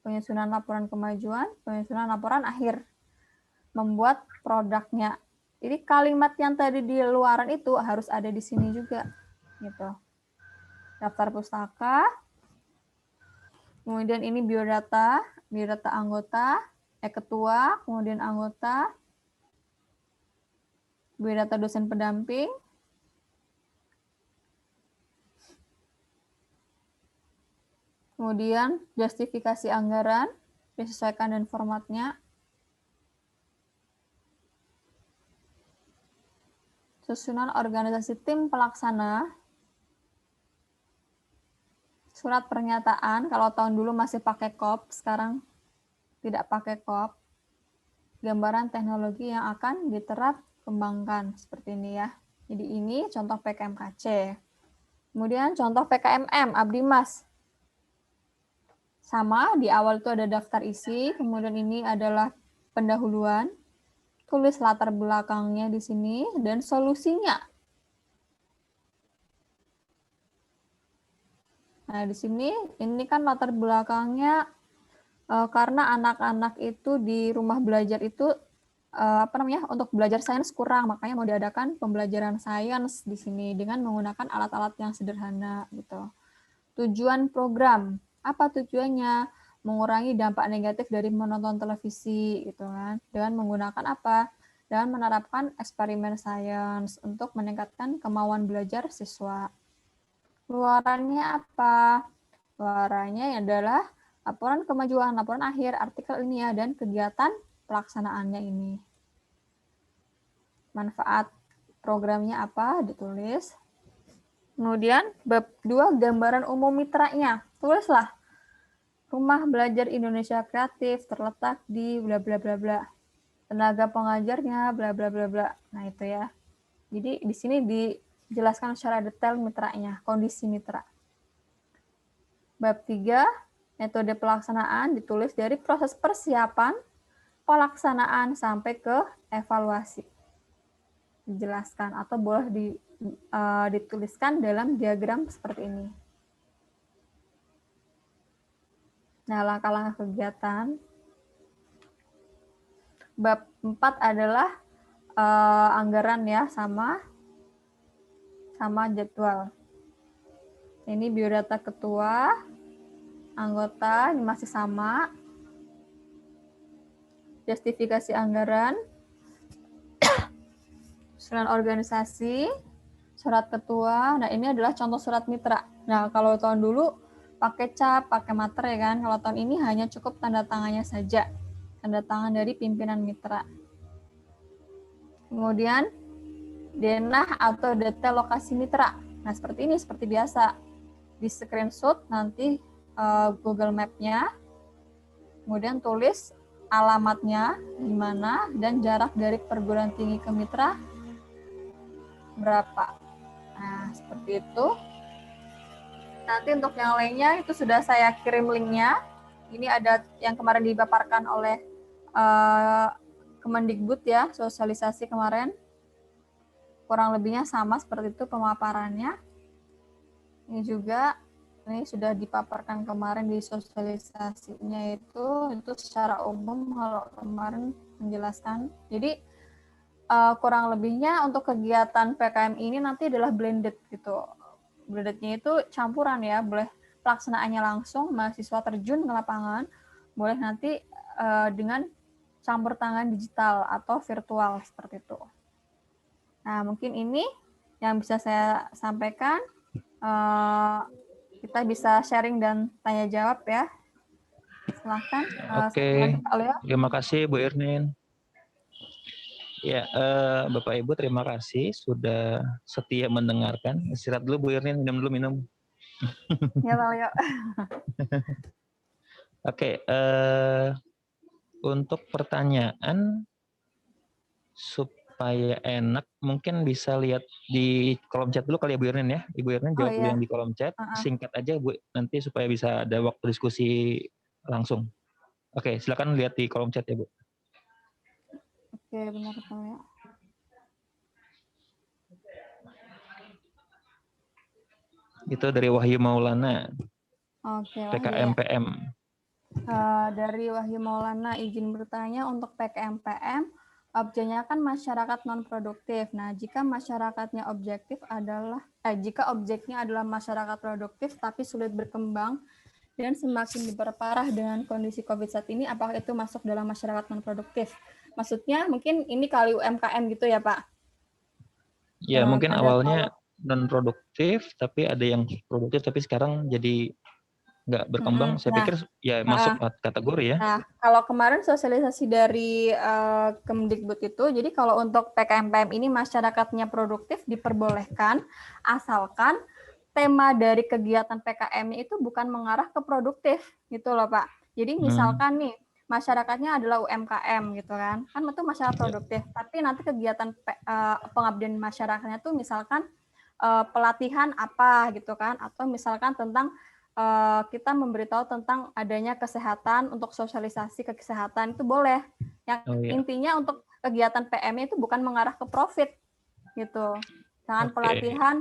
penyusunan laporan kemajuan, penyusunan laporan akhir. Membuat produknya. Jadi kalimat yang tadi di luaran itu harus ada di sini juga. Gitu. Daftar pustaka. Kemudian ini biodata anggota, ketua, kemudian anggota, biodata dosen pendamping, kemudian justifikasi anggaran, disesuaikan dan formatnya, susunan organisasi tim pelaksana, surat pernyataan, kalau tahun dulu masih pakai KOP, sekarang tidak pakai KOP, gambaran teknologi yang akan diterap kembangkan, seperti ini ya. Jadi ini contoh PKMKC. Kemudian contoh PKMM, Abdimas. Sama, di awal itu ada daftar isi, kemudian ini adalah pendahuluan, tulis latar belakangnya di sini, dan solusinya. Nah, di sini ini kan latar belakangnya karena anak-anak itu di rumah belajar itu untuk belajar sains kurang, makanya mau diadakan pembelajaran sains di sini dengan menggunakan alat-alat yang sederhana gitu. Tujuan program, apa tujuannya? Mengurangi dampak negatif dari menonton televisi gitu kan. Dengan menggunakan apa? Dengan menerapkan eksperimen sains untuk meningkatkan kemauan belajar siswa. Luarannya apa? Luarannya adalah laporan kemajuan, laporan akhir, artikel ilmiah, dan kegiatan pelaksanaannya ini. Manfaat programnya apa? Ditulis. Kemudian bab 2 gambaran umum mitranya. Tulislah. Rumah Belajar Indonesia Kreatif terletak di bla bla bla bla. Tenaga pengajarnya bla bla bla bla. Nah, itu ya. Jadi di sini dijelaskan secara detail mitranya, kondisi mitra. Bab 3, metode pelaksanaan ditulis dari proses persiapan, pelaksanaan sampai ke evaluasi. Dijelaskan atau boleh dituliskan dalam diagram seperti ini. Nah, langkah-langkah kegiatan. Bab 4 adalah anggaran ya, sama jadwal. Ini biodata ketua, anggota, ini masih sama. Justifikasi anggaran, susunan organisasi, surat ketua. Nah, ini adalah contoh surat mitra. Nah, kalau tahun dulu pakai cap, pakai materai kan. Kalau tahun ini hanya cukup tanda tangannya saja. Tanda tangan dari pimpinan mitra. Kemudian denah atau detail lokasi mitra. Nah, seperti ini, seperti biasa. Di screenshot nanti Google Map-nya. Kemudian tulis alamatnya di mana dan jarak dari perguruan tinggi ke mitra berapa. Nah, seperti itu. Nanti untuk yang lainnya itu sudah saya kirim linknya. Ini ada yang kemarin dipaparkan oleh Kemendikbud ya, sosialisasi kemarin. Kurang lebihnya sama seperti itu pemaparannya. Ini juga, ini sudah dipaparkan kemarin di sosialisasinya itu secara umum kalau kemarin menjelaskan. Jadi kurang lebihnya untuk kegiatan PKM ini nanti adalah blended gitu. Blendednya itu campuran ya, boleh pelaksanaannya langsung, mahasiswa terjun ke lapangan, boleh nanti dengan campur tangan digital atau virtual seperti itu. Nah, mungkin ini yang bisa saya sampaikan. Kita bisa sharing dan tanya jawab ya. Silahkan. Oke, terima kasih Bu Irnin. Ya, Bapak Ibu terima kasih sudah setia mendengarkan. Istirahat dulu Bu Irnin, minum. Ya, Pak Leo. Oke, untuk pertanyaan supaya enak, mungkin bisa lihat di kolom chat dulu kali ya Bu Irnin ya. Ibu Irnin jawab dulu yang di kolom chat, singkat aja Bu, nanti supaya bisa ada waktu diskusi langsung. Oke, silakan lihat di kolom chat ya, Bu. Oke, benar Pak ya. Itu dari Wahyu Maulana, Oke, Wahyu ya. PKMPM. Dari Wahyu Maulana, izin bertanya untuk PKMPM, objeknya kan masyarakat non-produktif. Nah, jika masyarakatnya jika objeknya adalah masyarakat produktif tapi sulit berkembang dan semakin diperparah dengan kondisi COVID saat ini, apakah itu masuk dalam masyarakat non-produktif? Maksudnya mungkin ini kali UMKM gitu ya, Pak? Ya, mungkin Ada awalnya non-produktif, tapi ada yang produktif, tapi sekarang jadi nggak berkembang. Saya pikir ya masuk kategori ya. Nah, kalau kemarin sosialisasi dari Kemdikbud itu, jadi kalau untuk PKMPM ini masyarakatnya produktif diperbolehkan, asalkan tema dari kegiatan PKM itu bukan mengarah ke produktif, gitu loh Pak. Jadi misalkan nih, masyarakatnya adalah UMKM gitu kan itu masyarakat produktif, tapi nanti kegiatan pengabdian masyarakatnya tuh misalkan pelatihan apa gitu kan, atau misalkan tentang kita memberitahu tentang adanya kesehatan untuk sosialisasi ke kesehatan itu boleh. Yang intinya untuk kegiatan PM itu bukan mengarah ke profit gitu. Jangan pelatihan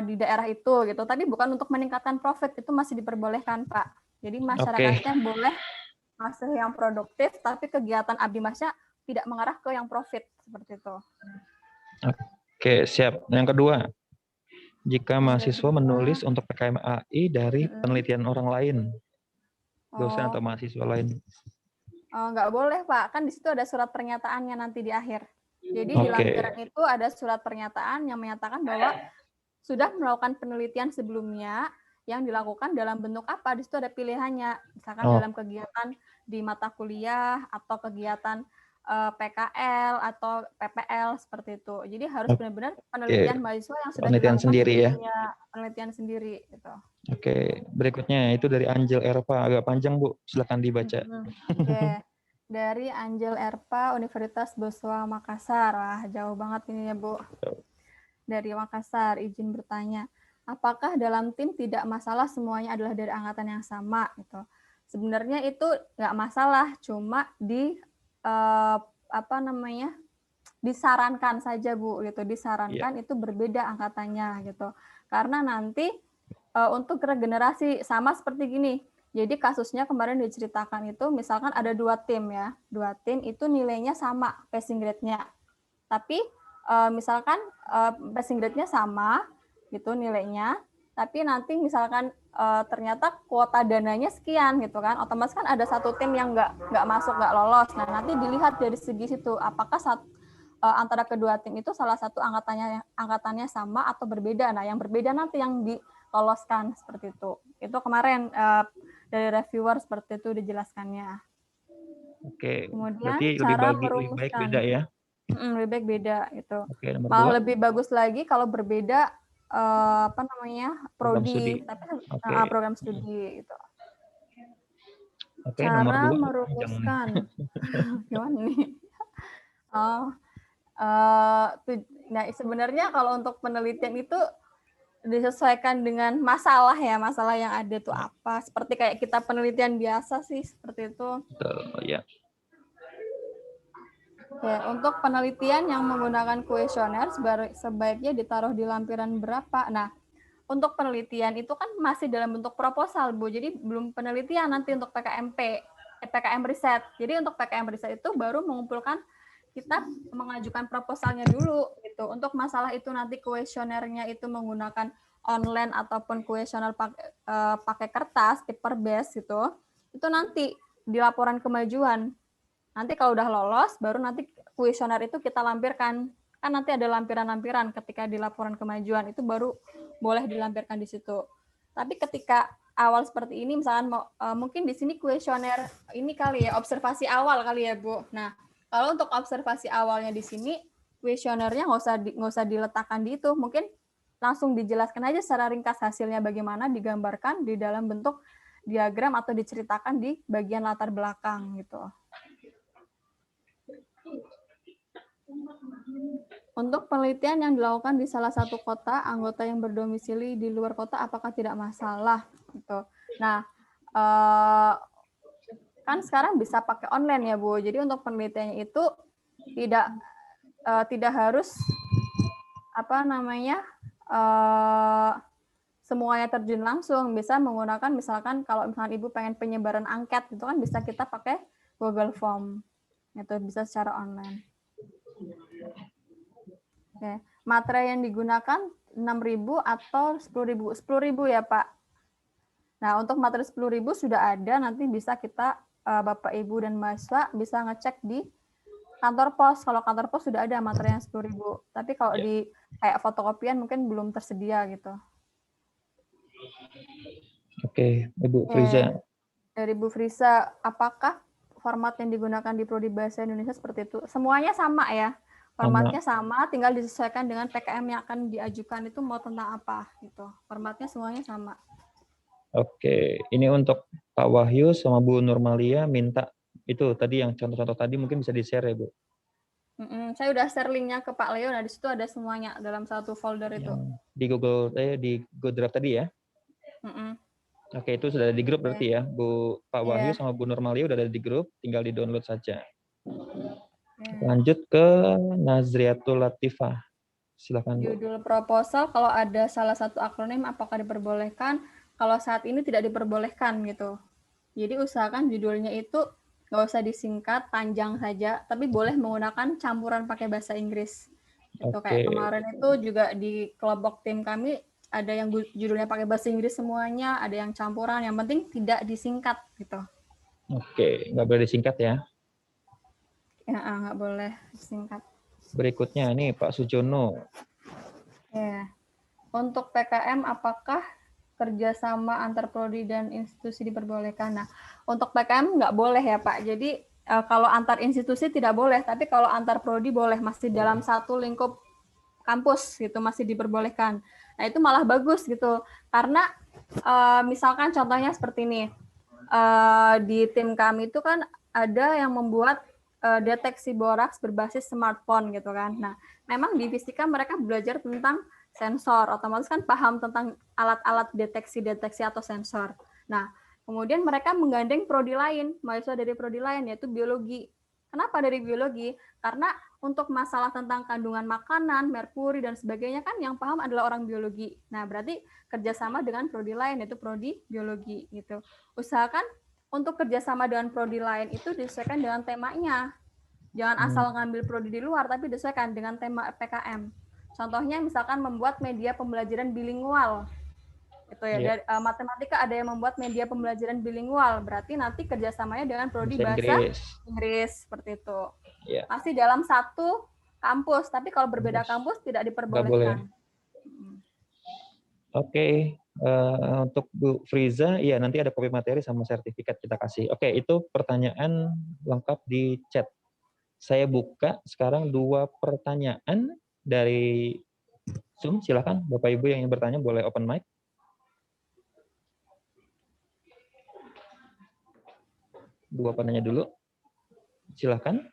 di daerah itu gitu, tapi bukan untuk meningkatkan profit, itu masih diperbolehkan Pak. Jadi masyarakatnya boleh masih yang produktif, tapi kegiatan abdi masya tidak mengarah ke yang profit seperti itu. Oke, siap. Yang kedua, jika mahasiswa menulis untuk PKMAI dari penelitian orang lain, dosen atau mahasiswa lain. Nggak boleh Pak, kan di situ ada surat pernyataannya nanti di akhir. Jadi di lampiran itu ada surat pernyataan yang menyatakan bahwa sudah melakukan penelitian sebelumnya yang dilakukan dalam bentuk apa, di situ ada pilihannya, misalkan dalam kegiatan di mata kuliah atau kegiatan PKL atau PPL seperti itu. Jadi harus benar-benar penelitian mahasiswa yang sudah penelitian dilakukan sendiri ya. Penelitian sendiri gitu. Oke, berikutnya itu dari Angel Erpa, agak panjang Bu, silakan dibaca. Oke. Dari Angel Erpa, Universitas Boswa Makassar. Wah, jauh banget ini ya Bu. Dari Makassar, izin bertanya, apakah dalam tim tidak masalah semuanya adalah dari angkatan yang sama gitu? Sebenarnya itu nggak masalah, cuma disarankan saja Bu gitu, disarankan itu berbeda angkatannya gitu, karena nanti untuk regenerasi sama seperti gini. Jadi kasusnya kemarin diceritakan itu, misalkan ada dua tim itu nilainya sama passing grade-nya, tapi misalkan passing grade-nya sama gitu nilainya, tapi nanti misalkan ternyata kuota dananya sekian gitu kan, otomatis kan ada satu tim yang nggak masuk, nggak lolos. Nah nanti dilihat dari segi situ, apakah antara kedua tim itu salah satu angkatannya sama atau berbeda. Nah yang berbeda nanti yang diloloskan seperti itu. Itu kemarin dari reviewer seperti itu dijelaskannya. Oke. Kemudian berarti cara lebih baik beda ya. Lebih baik beda gitu. Oke, nomor malah 2. lebih bagus lagi kalau berbeda prodi, tapi program studi gitu. Oke, Cara nomor 2 merumuskan gimana nih? Nah sebenarnya kalau untuk penelitian itu disesuaikan dengan masalah yang ada tuh apa, seperti kayak kita penelitian biasa sih seperti itu. Betul, ya. Oke, untuk penelitian yang menggunakan kuesioner sebaiknya ditaruh di lampiran berapa? Nah, untuk penelitian itu kan masih dalam bentuk proposal, Bu. Jadi belum penelitian nanti untuk PKM riset. Jadi untuk PKM riset itu baru mengumpulkan, kita mengajukan proposalnya dulu gitu. Untuk masalah itu nanti kuesionernya itu menggunakan online ataupun kuesioner pakai kertas, paper base gitu. Itu nanti di laporan kemajuan. Nanti kalau udah lolos, baru nanti kuesioner itu kita lampirkan. Kan nanti ada lampiran-lampiran ketika di laporan kemajuan, itu baru boleh dilampirkan di situ. Tapi ketika awal seperti ini, misalkan mungkin di sini kuesioner ini kali ya, observasi awal kali ya Bu. Nah, kalau untuk observasi awalnya di sini, kuesionernya nggak usah diletakkan di itu. Mungkin langsung dijelaskan aja secara ringkas hasilnya bagaimana, digambarkan di dalam bentuk diagram atau diceritakan di bagian latar belakang gitu. Untuk penelitian yang dilakukan di salah satu kota, anggota yang berdomisili di luar kota apakah tidak masalah? Gitu. Nah, kan sekarang bisa pakai online ya Bu. Jadi untuk penelitiannya itu tidak harus semuanya terjun langsung, bisa menggunakan misalkan kalau misalkan Ibu pengen penyebaran angket itu kan bisa kita pakai Google Form. Itu bisa secara online. Oke. Materai yang digunakan 6.000 atau 10.000? 10.000 ya, Pak. Nah, untuk materi 10.000 sudah ada, nanti bisa kita Bapak Ibu dan mahasiswa bisa ngecek di kantor pos. Kalau kantor pos sudah ada materi yang 10.000. Tapi kalau di kayak fotokopian mungkin belum tersedia gitu. Oke, Ibu Friza. Dari Bu Friza, apakah format yang digunakan di Prodi Bahasa Indonesia seperti itu? Semuanya sama ya? Formatnya sama, tinggal disesuaikan dengan PKM yang akan diajukan itu mau tentang apa gitu. Formatnya semuanya sama. Oke, ini untuk Pak Wahyu sama Bu Nurmalia minta itu tadi yang contoh-contoh tadi mungkin bisa di-share ya, Bu. Saya udah share linknya ke Pak Leo. Nah, di situ ada semuanya dalam satu folder itu. Di Google Drive tadi ya? Oke, itu sudah ada di grup berarti ya. Pak Wahyu sama Bu Nurmalia udah ada di grup, tinggal di-download saja. Lanjut ke Nazriatul Latifah. Silakan, Bu. Judul proposal kalau ada salah satu akronim apakah diperbolehkan? Kalau saat ini tidak diperbolehkan gitu. Jadi usahakan judulnya itu nggak usah disingkat, panjang saja, tapi boleh menggunakan campuran pakai bahasa Inggris. Itu kayak kemarin itu juga di kelompok tim kami ada yang judulnya pakai bahasa Inggris semuanya, ada yang campuran, yang penting tidak disingkat gitu. Oke, nggak boleh disingkat ya? Ya, nggak boleh disingkat. Berikutnya ini Pak Sujono. Ya. Untuk PKM apakah kerjasama antar prodi dan institusi diperbolehkan? Nah, untuk PKM nggak boleh ya Pak. Jadi kalau antar institusi tidak boleh, tapi kalau antar prodi boleh, masih dalam satu lingkup kampus gitu masih diperbolehkan. Nah itu malah bagus gitu, karena misalkan contohnya seperti ini, di tim kami itu kan ada yang membuat deteksi boraks berbasis smartphone gitu kan. Nah memang di fisika mereka belajar tentang sensor, otomatis kan paham tentang alat-alat deteksi atau sensor. Nah kemudian mereka menggandeng prodi lain, mahasiswa dari prodi lain yaitu biologi. Kenapa dari biologi? Karena untuk masalah tentang kandungan makanan, merkuri, dan sebagainya kan yang paham adalah orang biologi. Nah, berarti kerjasama dengan prodi lain, yaitu prodi biologi. Gitu. Usahakan untuk kerjasama dengan prodi lain itu disesuaikan dengan temanya. Jangan asal ngambil prodi di luar, tapi disesuaikan dengan tema PKM. Contohnya misalkan membuat media pembelajaran bilingual. Itu ya, dari matematika ada yang membuat media pembelajaran bilingual, berarti nanti kerjasamanya dengan prodi bahasa Inggris seperti itu. Masih dalam satu kampus, tapi kalau berbeda kampus tidak diperbolehkan. Oke, untuk Bu Friza, ya nanti ada kopi materi sama sertifikat kita kasih. Oke, itu pertanyaan lengkap di chat. Saya buka sekarang 2 pertanyaan dari Zoom. Silakan Bapak Ibu yang ingin bertanya boleh open mic. Dua penanya dulu. Silakan.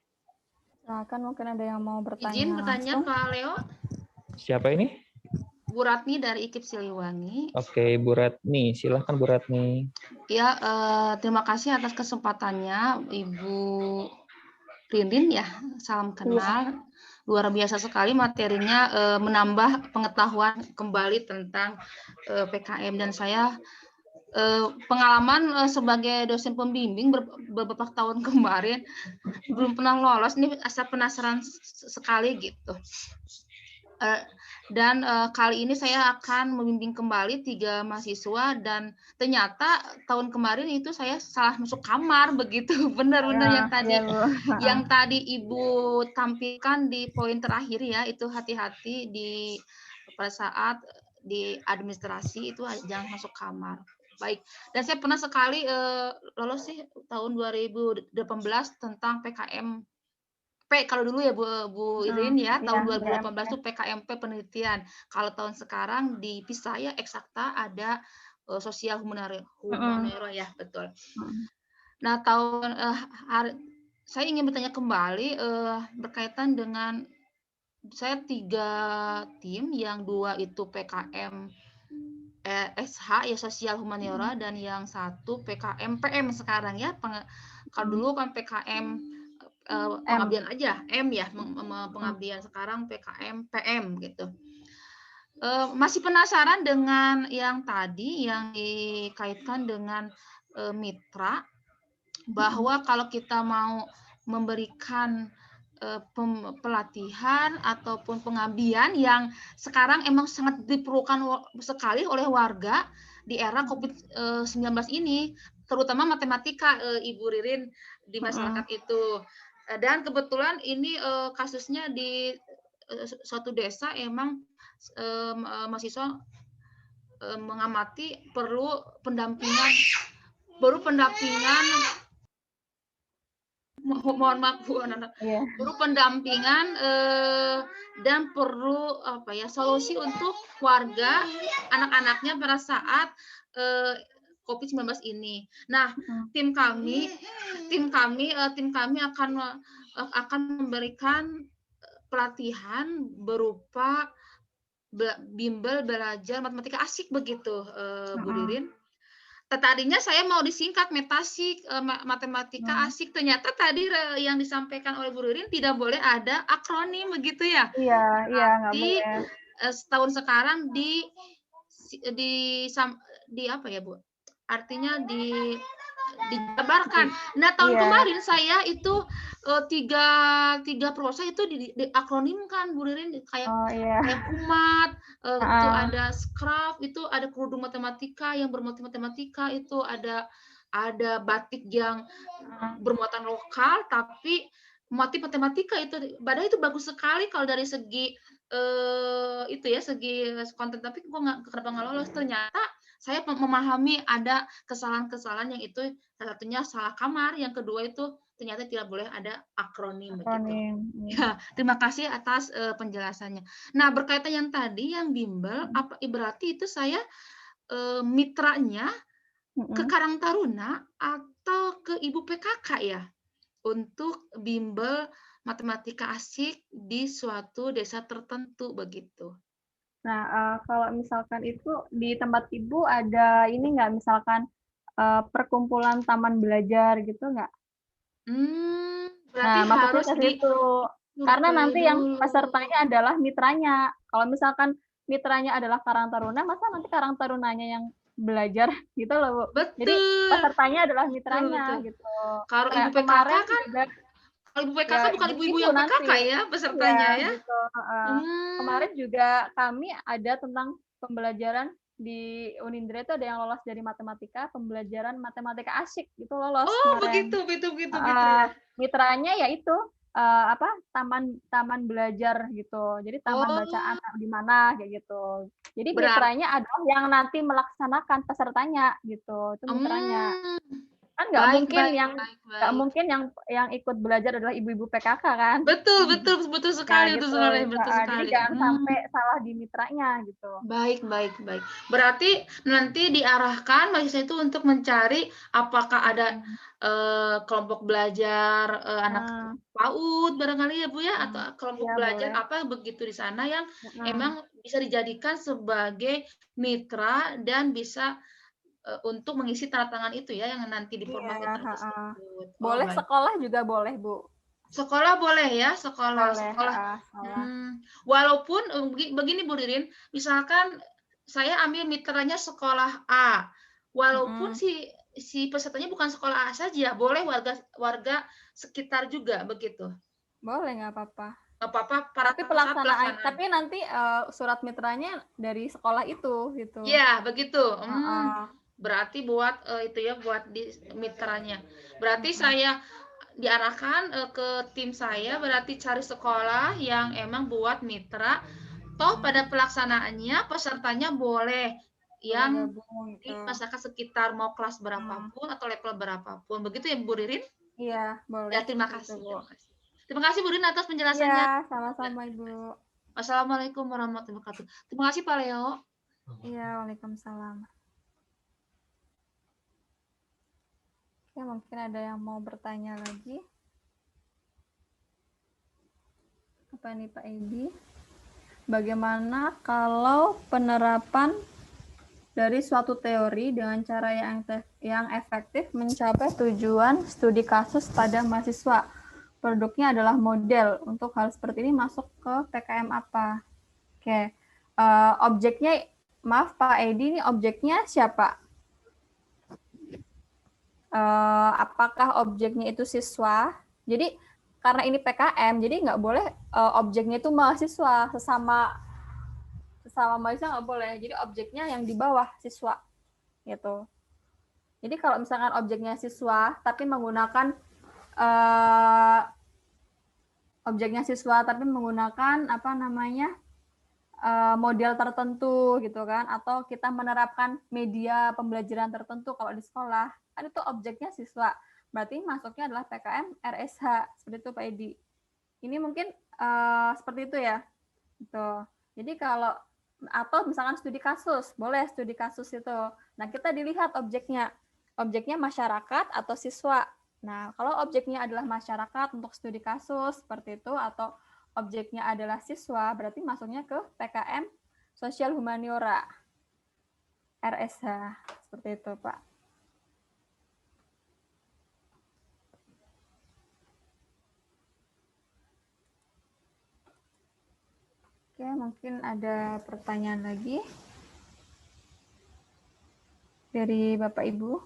Silakan, mungkin ada yang mau bertanya. Izin bertanya Pak Leo. Siapa ini? Bu Ratni dari IKIP Siliwangi. Oke, Bu Ratni. Silakan Bu Ratni. Ya, terima kasih atas kesempatannya Ibu Rindin ya. Salam kenal. Luar biasa sekali materinya, menambah pengetahuan kembali tentang PKM, dan saya pengalaman sebagai dosen pembimbing beberapa tahun kemarin belum pernah lolos, ini asal penasaran sekali gitu. Dan kali ini saya akan membimbing kembali 3 mahasiswa, dan ternyata tahun kemarin itu saya salah masuk kamar begitu. Benar-benar yang tadi Ibu tampilkan di poin terakhir ya, itu hati-hati pada saat di administrasi itu jangan masuk kamar. Baik, dan saya pernah sekali lolos sih tahun 2018 tentang PKM kalau dulu ya Bu Irin ya, tahun 2018 itu PKMP penelitian. Kalau tahun sekarang di PISA ya eksakta ada sosial humaniora ya, betul. Nah, saya ingin bertanya kembali berkaitan dengan saya 3 tim, yang 2 itu PKM SH ya sosial humaniora, dan yang satu PKM PM sekarang ya. Kalau dulu kan PKM pengabdian aja, M ya pengabdian, sekarang PKM PM gitu. Masih penasaran dengan yang tadi yang dikaitkan dengan mitra, bahwa kalau kita mau memberikan pelatihan ataupun pengabdian yang sekarang emang sangat diperlukan sekali oleh warga di era COVID-19 ini, terutama matematika, Ibu Ririn, di masyarakat itu. Dan kebetulan ini kasusnya di suatu desa emang mahasiswa mengamati perlu pendampingan, mohon maaf Bu anak-anak, perlu pendampingan dan perlu solusi untuk warga, anak-anaknya pada saat COVID-19 ini. Nah, tim kami akan memberikan pelatihan berupa bimbel belajar matematika asik begitu, Bu Ririn. Tadinya saya mau disingkat metasik, matematika asik. Ternyata tadi yang disampaikan oleh Bu Ririn tidak boleh ada akronim begitu ya? Iya, nggak boleh. Setahun sekarang di apa ya Bu? Artinya dijabarkan. Nah, tahun kemarin saya itu tiga prosa itu diakronimkan, Bu Ririn, kayak umat, itu ada Scrap, itu ada kerudung matematika yang bermotif matematika, itu ada batik yang bermuatan lokal tapi motif matematika, itu padahal itu bagus sekali kalau dari segi itu ya, segi konten, tapi kenapa nggak lolos. Ternyata saya memahami ada kesalahan-kesalahan yang itu salah satunya salah kamar, yang kedua itu ternyata tidak boleh ada akronim begitu. Ya, terima kasih atas penjelasannya. Nah, berkaitan yang tadi yang bimbel, berarti itu saya mitranya ke Karang Taruna atau ke Ibu PKK ya untuk bimbel matematika asik di suatu desa tertentu begitu. Nah, kalau misalkan itu di tempat Ibu ada ini nggak, misalkan perkumpulan taman belajar gitu nggak? Berarti harus itu. Karena nanti yang pesertanya adalah mitranya. Kalau misalkan mitranya adalah Karang Taruna, masa nanti Karang Tarunanya yang belajar gitu loh, Bu. Betul. Jadi pesertanya adalah mitranya gitu. Kalau Ibu PKK kan kalau Ibu PKK bukan ibu-ibu yang PKK ya pesertanya ya. Gitu. Kemarin juga kami ada tentang pembelajaran di Unindra, itu ada yang lolos dari matematika, pembelajaran matematika asik itu lolos. Oh, begitu. Mitranya yaitu taman belajar gitu. Jadi taman bacaan di mana kayak gitu. Jadi mitranya adalah yang nanti melaksanakan pesertanya gitu. Itu mitranya. Kan nggak mungkin yang ikut belajar adalah ibu-ibu PKK kan. Betul sekali. Gitu. Jadi jangan sampai salah di mitranya gitu. Baik. Berarti nanti diarahkan mahasiswa itu untuk mencari apakah ada kelompok belajar anak PAUD barangkali ya Bu ya, atau kelompok belajar boleh. Apa begitu di sana yang emang bisa dijadikan sebagai mitra dan bisa untuk mengisi tanda tangan itu ya, yang nanti di format tersebut. Boleh sekolah juga boleh, Bu. Sekolah boleh ya, sekolah. Walaupun begini Bu Ririn, misalkan saya ambil mitranya sekolah A, walaupun si pesertanya bukan sekolah A saja, boleh warga sekitar juga begitu. Boleh, nggak apa-apa. Nggak apa-apa. Tapi pelaksanaan. Tapi nanti surat mitranya dari sekolah itu gitu. Iya, begitu. Berarti buat itu ya, buat di mitranya. Berarti saya diarahkan ke tim saya, berarti cari sekolah yang emang buat mitra. Toh pada pelaksanaannya pesertanya boleh yang di masyarakat sekitar, mau kelas berapapun atau level berapapun. Begitu ya Bu Ririn? Iya, boleh. Ya, terima kasih. Terima kasih Bu Ririn atas penjelasannya. Ya, sama-sama Ibu. Wassalamualaikum warahmatullahi wabarakatuh. Terima kasih Pak Leo. Iya, waalaikumsalam. Oke, mungkin ada yang mau bertanya lagi. Apa nih Pak Edi? Bagaimana kalau penerapan dari suatu teori dengan cara yang efektif mencapai tujuan studi kasus pada mahasiswa. Produknya adalah model. Untuk hal seperti ini masuk ke PKM apa? Oke. Objeknya, maaf Pak Edi, ini objeknya siapa? Apakah objeknya itu siswa? Jadi karena ini PKM, jadi nggak boleh objeknya itu mahasiswa, sesama mahasiswa nggak boleh. Jadi objeknya yang di bawah siswa, gitu. Jadi kalau misalkan objeknya siswa, tapi menggunakan apa namanya model tertentu gitu kan, atau kita menerapkan media pembelajaran tertentu kalau di sekolah, kan itu objeknya siswa. Berarti masuknya adalah PKM RSH, seperti itu Pak Edi. Ini mungkin seperti itu ya. Gitu. Jadi kalau atau misalkan studi kasus, boleh studi kasus itu. Nah, kita dilihat objeknya. Objeknya masyarakat atau siswa. Nah, kalau objeknya adalah masyarakat untuk studi kasus seperti itu, atau objeknya adalah siswa, berarti masuknya ke PKM Sosial Humaniora RSH. Seperti itu, Pak. Oke, mungkin ada pertanyaan lagi dari Bapak Ibu.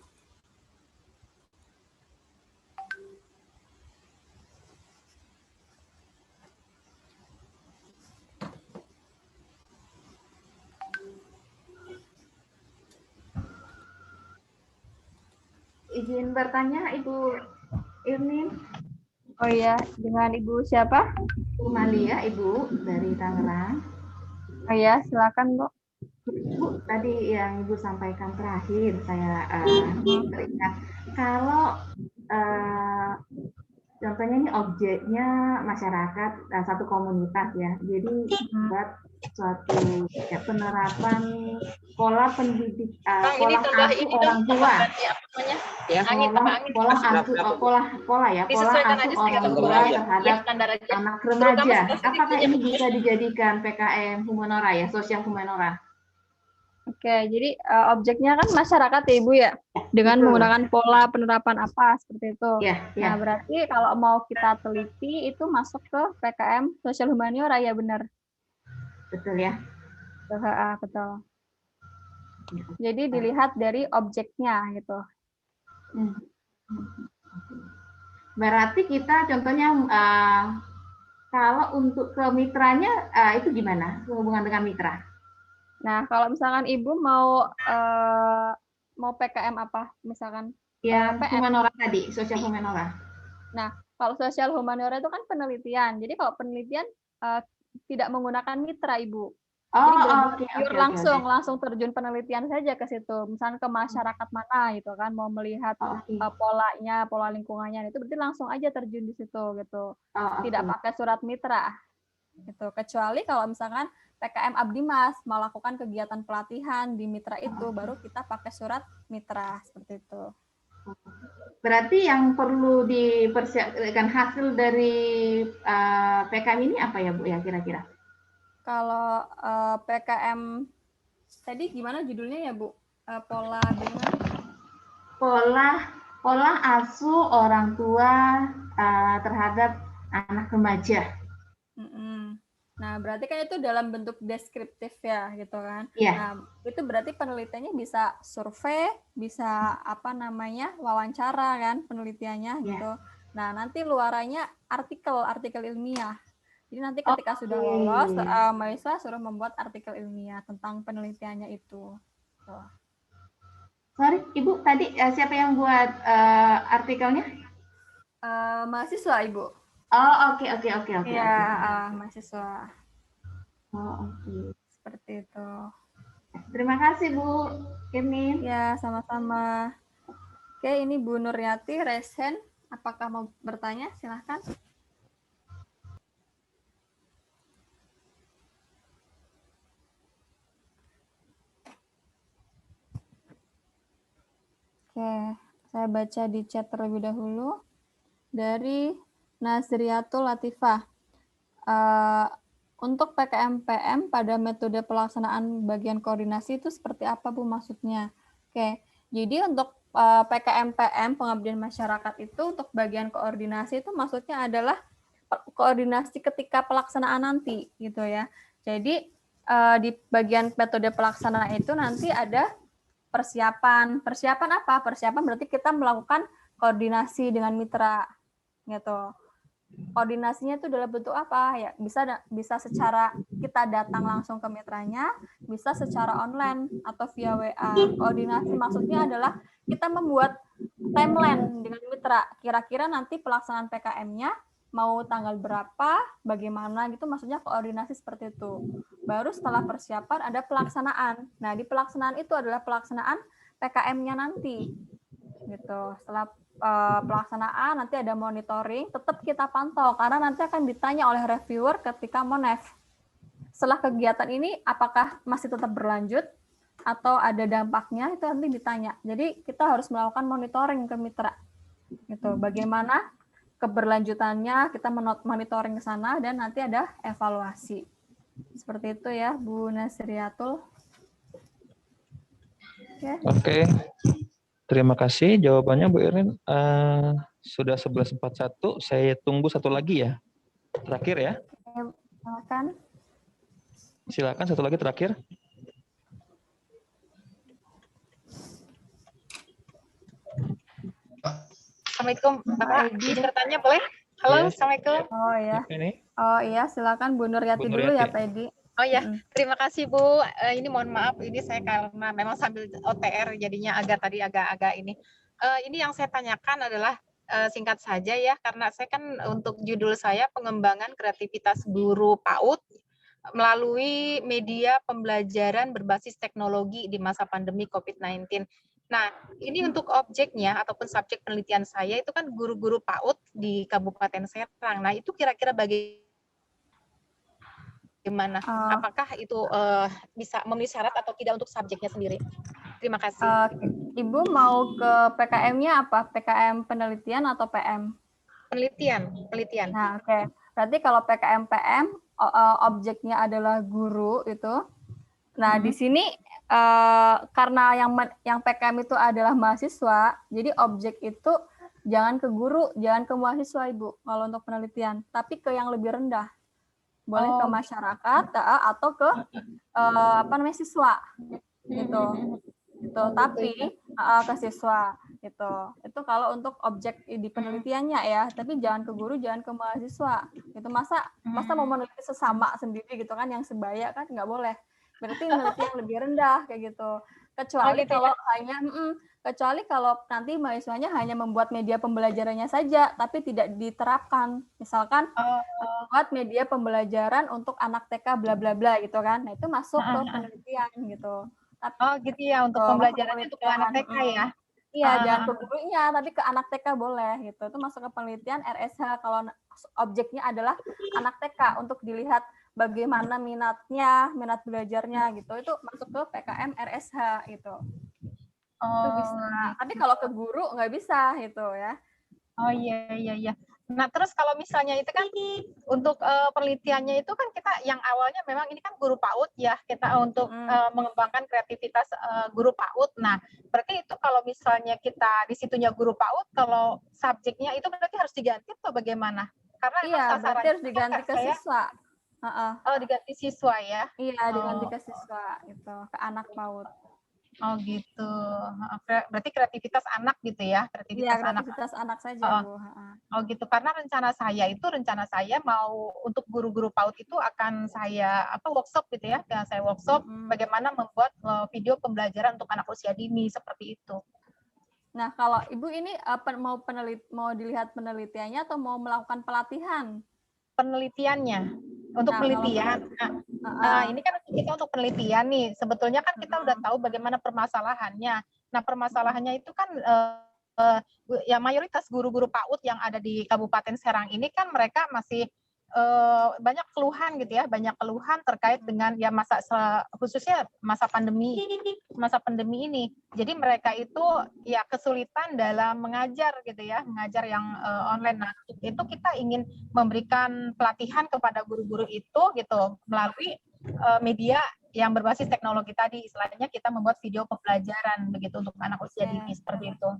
Izin bertanya Ibu Irnin. Oh iya, dengan Ibu siapa? Bu Malia, Ibu dari Tangerang. Oh iya, silakan Bu. Bu, tadi yang Ibu sampaikan terakhir saya teringat. Kalau contohnya ini objeknya masyarakat satu komunitas ya, jadi buat suatu penerapan pola pendidik, pola asuh orang tua, pola asuh orang tua terhadap anak remaja. Apakah ini bisa dijadikan PKM Humanora ya, sosial Humanora? Oke, jadi objeknya kan masyarakat ya Ibu ya, dengan menggunakan pola penerapan apa seperti itu. Nah, berarti kalau mau kita teliti itu masuk ke PKM Sosial Humaniora ya, benar? Betul ya? Betul. Jadi dilihat dari objeknya gitu. Berarti kita contohnya kalau untuk ke mitranya itu gimana hubungan dengan mitra? Nah, kalau misalkan Ibu mau PKM apa, misalkan? Ya, Humanora tadi, sosial Humanora. Nah, kalau sosial Humanora itu kan penelitian. Jadi kalau penelitian tidak menggunakan mitra, Ibu. Jadi langsung terjun penelitian saja ke situ. Misalnya ke masyarakat mana gitu kan, mau melihat polanya, pola lingkungannya, itu berarti langsung aja terjun di situ gitu. Tidak pakai surat mitra. Gitu. Kecuali kalau misalkan PKM Abdimas melakukan kegiatan pelatihan di mitra itu, baru kita pakai surat mitra seperti itu. Berarti yang perlu dipersiapkan hasil dari PKM ini apa ya Bu ya kira-kira? Kalau PKM tadi gimana judulnya ya Bu? Pola asuh orang tua terhadap anak remaja. Nah, berarti kan itu dalam bentuk deskriptif ya, gitu kan? Yeah. Nah, itu berarti penelitiannya bisa survei, bisa wawancara kan penelitiannya gitu. Nah, nanti luarannya artikel ilmiah. Jadi nanti ketika sudah lolos, mahasiswa suruh membuat artikel ilmiah tentang penelitiannya itu. Tuh. Sorry, Ibu, tadi siapa yang buat artikelnya? Mahasiswa, Ibu. Oh, oke. Iya, mahasiswa. Oh, oke. Seperti itu. Terima kasih, Bu Irnin. Ya, sama-sama. Oke, ini Bu Nuryati, Resen. Apakah mau bertanya? Silahkan. Oke, saya baca di chat terlebih dahulu. Dari Nazriatul Latifah. untuk PKMPM pada metode pelaksanaan bagian koordinasi itu seperti apa Bu maksudnya? Oke, jadi untuk PKMPM pengabdian masyarakat itu untuk bagian koordinasi itu maksudnya adalah koordinasi ketika pelaksanaan nanti gitu ya. Jadi di bagian metode pelaksanaan itu nanti ada persiapan. Persiapan apa? Persiapan berarti kita melakukan koordinasi dengan mitra gitu. Koordinasinya itu dalam bentuk apa? Ya, bisa secara kita datang langsung ke mitranya, bisa secara online atau via WA. Koordinasi maksudnya adalah kita membuat timeline dengan mitra. Kira-kira nanti pelaksanaan PKM-nya mau tanggal berapa, bagaimana gitu, maksudnya koordinasi seperti itu. Baru setelah persiapan ada pelaksanaan. Nah, di pelaksanaan itu adalah pelaksanaan PKM-nya nanti. Gitu. Setelah pelaksanaan nanti ada monitoring, tetap kita pantau karena nanti akan ditanya oleh reviewer ketika monef. Setelah kegiatan ini apakah masih tetap berlanjut atau ada dampaknya, itu nanti ditanya. Jadi kita harus melakukan monitoring ke mitra. Gitu. Bagaimana keberlanjutannya, kita monitoring ke sana dan nanti ada evaluasi. Seperti itu ya, Bu Nasriatul. Oke. Terima kasih jawabannya Bu Irin. Sudah 11.41, saya tunggu satu lagi ya. Terakhir ya. Silakan. Silakan satu lagi terakhir. Assalamualaikum, Bapak. Izin bertanya boleh? Halo, Assalamualaikum. Oh iya. Ini. Oh iya, silakan Bu Nuryati dulu ya, Pak Edi. Oh ya, terima kasih Bu. Ini mohon maaf, ini saya karena memang sambil OTR jadinya agak ini. Ini yang saya tanyakan adalah singkat saja ya, karena saya kan untuk judul saya pengembangan kreativitas guru PAUD melalui media pembelajaran berbasis teknologi di masa pandemi COVID-19. Nah, ini untuk objeknya ataupun subjek penelitian saya itu kan guru-guru PAUD di Kabupaten Serang. Nah, itu kira-kira bagaimana? Apakah itu bisa memenuhi syarat atau tidak untuk subjeknya sendiri? Terima kasih. Ibu mau ke PKM-nya apa? PKM penelitian atau PM? Penelitian. Nah, oke. Berarti kalau PKM PM objeknya adalah guru itu. Nah, di sini karena yang PKM itu adalah mahasiswa, jadi objek itu jangan ke guru, jangan ke mahasiswa Ibu kalau untuk penelitian, tapi ke yang lebih rendah. Boleh ke masyarakat atau ke siswa gitu. Tapi ke siswa gitu. Itu kalau untuk objek di penelitiannya ya, tapi jangan ke guru, jangan ke mahasiswa. Itu masa mau meneliti sesama sendiri gitu kan, yang sebaya kan nggak boleh. Berarti meneliti yang lebih rendah kayak gitu. Kecuali kalau nanti mahasiswanya hanya membuat media pembelajarannya saja, tapi tidak diterapkan. Misalkan buat media pembelajaran untuk anak TK bla bla bla gitu kan. Nah, itu masuk ke penelitian gitu. Gitu ya, untuk pembelajarannya untuk anak TK ya. Iya, jangan ke gurunya, tapi ke anak TK boleh gitu. Itu masuk ke penelitian RSH kalau objeknya adalah anak TK untuk dilihat bagaimana minat belajarnya gitu. Itu masuk ke PKM RSH gitu. Itu bisa. Tapi kalau ke guru nggak bisa gitu ya. Oh iya. Nah, terus kalau misalnya itu kan untuk penelitiannya itu kan kita yang awalnya memang ini kan guru PAUD ya, kita untuk mengembangkan kreativitas guru PAUD. Nah, berarti itu kalau misalnya kita di situnya guru PAUD, kalau subjeknya itu berarti harus diganti atau bagaimana? Karena berarti harus diganti ke siswa. Diganti siswa ya? Iya, diganti ke siswa gitu, ke anak PAUD. Oh gitu. Berarti kreativitas anak gitu ya? Kreativitas anak saja, Bu. Oh gitu. Karena rencana saya mau untuk guru-guru PAUD itu akan saya workshop gitu ya. Saya workshop bagaimana membuat video pembelajaran untuk anak usia dini seperti itu. Nah, kalau Ibu ini mau dilihat penelitiannya atau mau melakukan pelatihan? Penelitiannya. Untuk penelitian. Ini kan kita untuk penelitian nih. Sebetulnya kan kita udah tahu bagaimana permasalahannya. Nah, permasalahannya itu kan ya mayoritas guru-guru PAUD yang ada di Kabupaten Serang ini kan mereka masih banyak keluhan gitu ya, banyak keluhan terkait dengan ya khususnya masa pandemi ini. Jadi mereka itu ya kesulitan dalam mengajar gitu ya, mengajar yang online. Nah, itu kita ingin memberikan pelatihan kepada guru-guru itu gitu melalui media yang berbasis teknologi tadi, istilahnya kita membuat video pembelajaran begitu untuk anak usia dini seperti itu.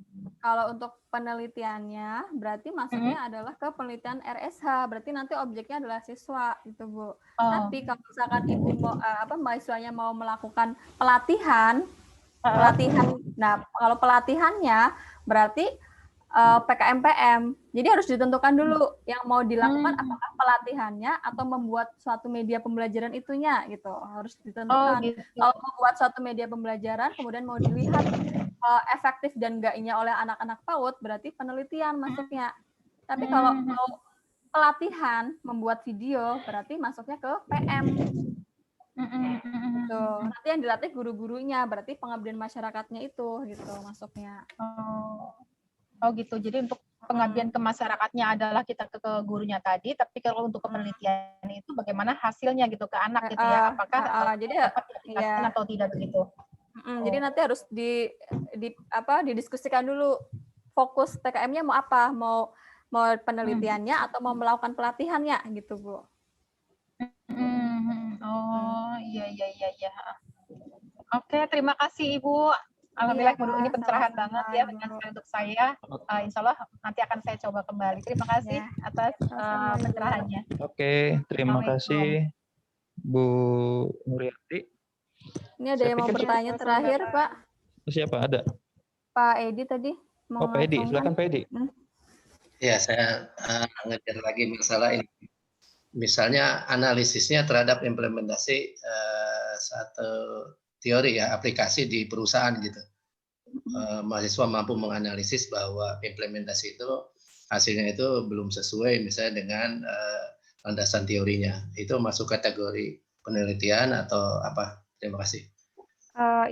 Kalau untuk penelitiannya, berarti masuknya adalah ke penelitian RSH, berarti nanti objeknya adalah siswa, gitu Bu. Tapi kalau misalkan Ibu mau mahasiswanya mau melakukan pelatihan, nah kalau pelatihannya berarti PKMPM. Jadi harus ditentukan dulu yang mau dilakukan apakah pelatihannya atau membuat suatu media pembelajaran itunya gitu. Harus ditentukan. Gitu. Kalau membuat suatu media pembelajaran kemudian mau dilihat efektif dan enggaknya oleh anak-anak PAUD berarti penelitian masuknya. Tapi kalau mau pelatihan membuat video berarti masuknya ke PM. Gitu. Nanti yang dilatih guru-gurunya berarti pengabdian masyarakatnya itu gitu masuknya. Oh gitu. Jadi untuk pengabdian ke masyarakatnya adalah kita ke gurunya tadi, tapi kalau untuk penelitian itu bagaimana hasilnya gitu ke anak gitu ya? Apakah jadi dapat diaplikasikan atau tidak begitu? Jadi nanti harus didiskusikan dulu fokus PKM-nya mau apa, mau penelitiannya atau mau melakukan pelatihannya gitu Bu. Oh iya. Oke, terima kasih Ibu. Alhamdulillah ini pencerahan banget ya untuk saya. Insya Allah nanti akan saya coba kembali. Terima kasih atas pencerahannya. Oke, terima kasih Bu Nuryati. Ini ada yang mau bertanya terakhir Pak. Siapa ada? Pak Edi tadi. Pak Edi, silakan Pak Edi. Ya, saya ngejar lagi masalah ini. Misalnya analisisnya terhadap implementasi satu teori ya, aplikasi di perusahaan gitu. Mahasiswa mampu menganalisis bahwa implementasi itu hasilnya itu belum sesuai misalnya dengan landasan teorinya. Itu masuk kategori penelitian atau apa? Terima kasih.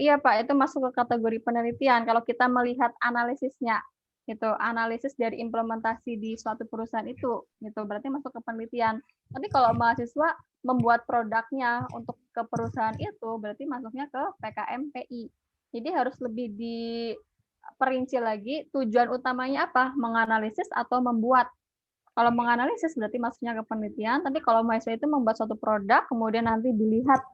Iya Pak, itu masuk ke kategori penelitian. Kalau kita melihat analisisnya, itu analisis dari implementasi di suatu perusahaan itu, gitu berarti masuk ke penelitian. Tapi kalau mahasiswa membuat produknya untuk ke perusahaan itu, berarti masuknya ke PKMPI. Jadi harus lebih diperinci lagi tujuan utamanya apa, menganalisis atau membuat. Kalau menganalisis berarti masuknya ke penelitian, tapi kalau mahasiswa itu membuat suatu produk, kemudian nanti dilihat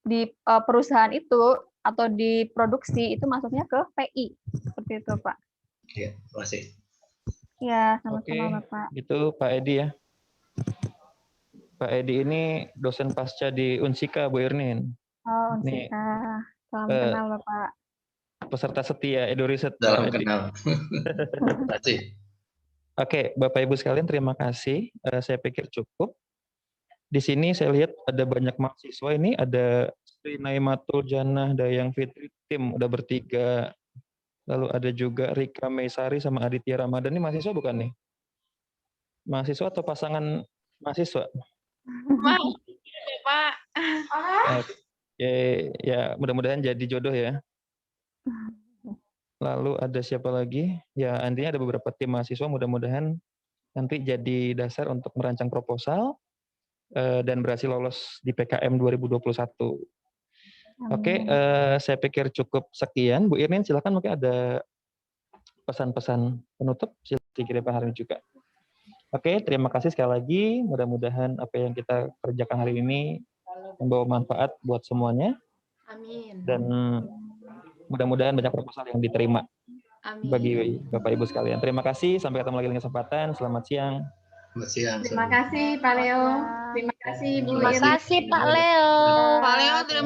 di perusahaan itu atau diproduksi, itu masuknya ke PI. Seperti itu Pak. Ya, terima kasih. Ya, sama-sama Bapak. Itu Pak Edi ya. Pak Edi ini dosen pasca di Unsika, Bu Irnin. Oh, Unsika. Salam kenal Bapak. Peserta setia Edu Riset. Salam kenal. Terima kasih. Oke, Bapak Ibu sekalian terima kasih. Saya pikir cukup. Di sini saya lihat ada banyak mahasiswa ini, ada Sri Naimatul Janah, Dayang Fitri, tim udah bertiga. Lalu ada juga Rika Meisari sama Aditya Ramadan. Ini mahasiswa bukan nih? Mahasiswa atau pasangan mahasiswa? Pak. Oke, ya mudah-mudahan jadi jodoh ya. Lalu ada siapa lagi? Ya intinya ada beberapa tim mahasiswa, mudah-mudahan nanti jadi dasar untuk merancang proposal dan berhasil lolos di PKM 2021. Oke, saya pikir cukup sekian. Bu Irnin, silakan mungkin ada pesan-pesan penutup. Silakan dikirim hari ini juga. Oke, terima kasih sekali lagi. Mudah-mudahan apa yang kita kerjakan hari ini membawa manfaat buat semuanya. Amin. Dan mudah-mudahan banyak proposal yang diterima. Amin. Bagi Bapak Ibu sekalian. Terima kasih. Sampai ketemu lagi dengan kesempatan. Selamat siang. Selamat siang. Terima kasih Pak Leo. Terima kasih Bu. Terima kasih Pak Leo. Pak Leo, terima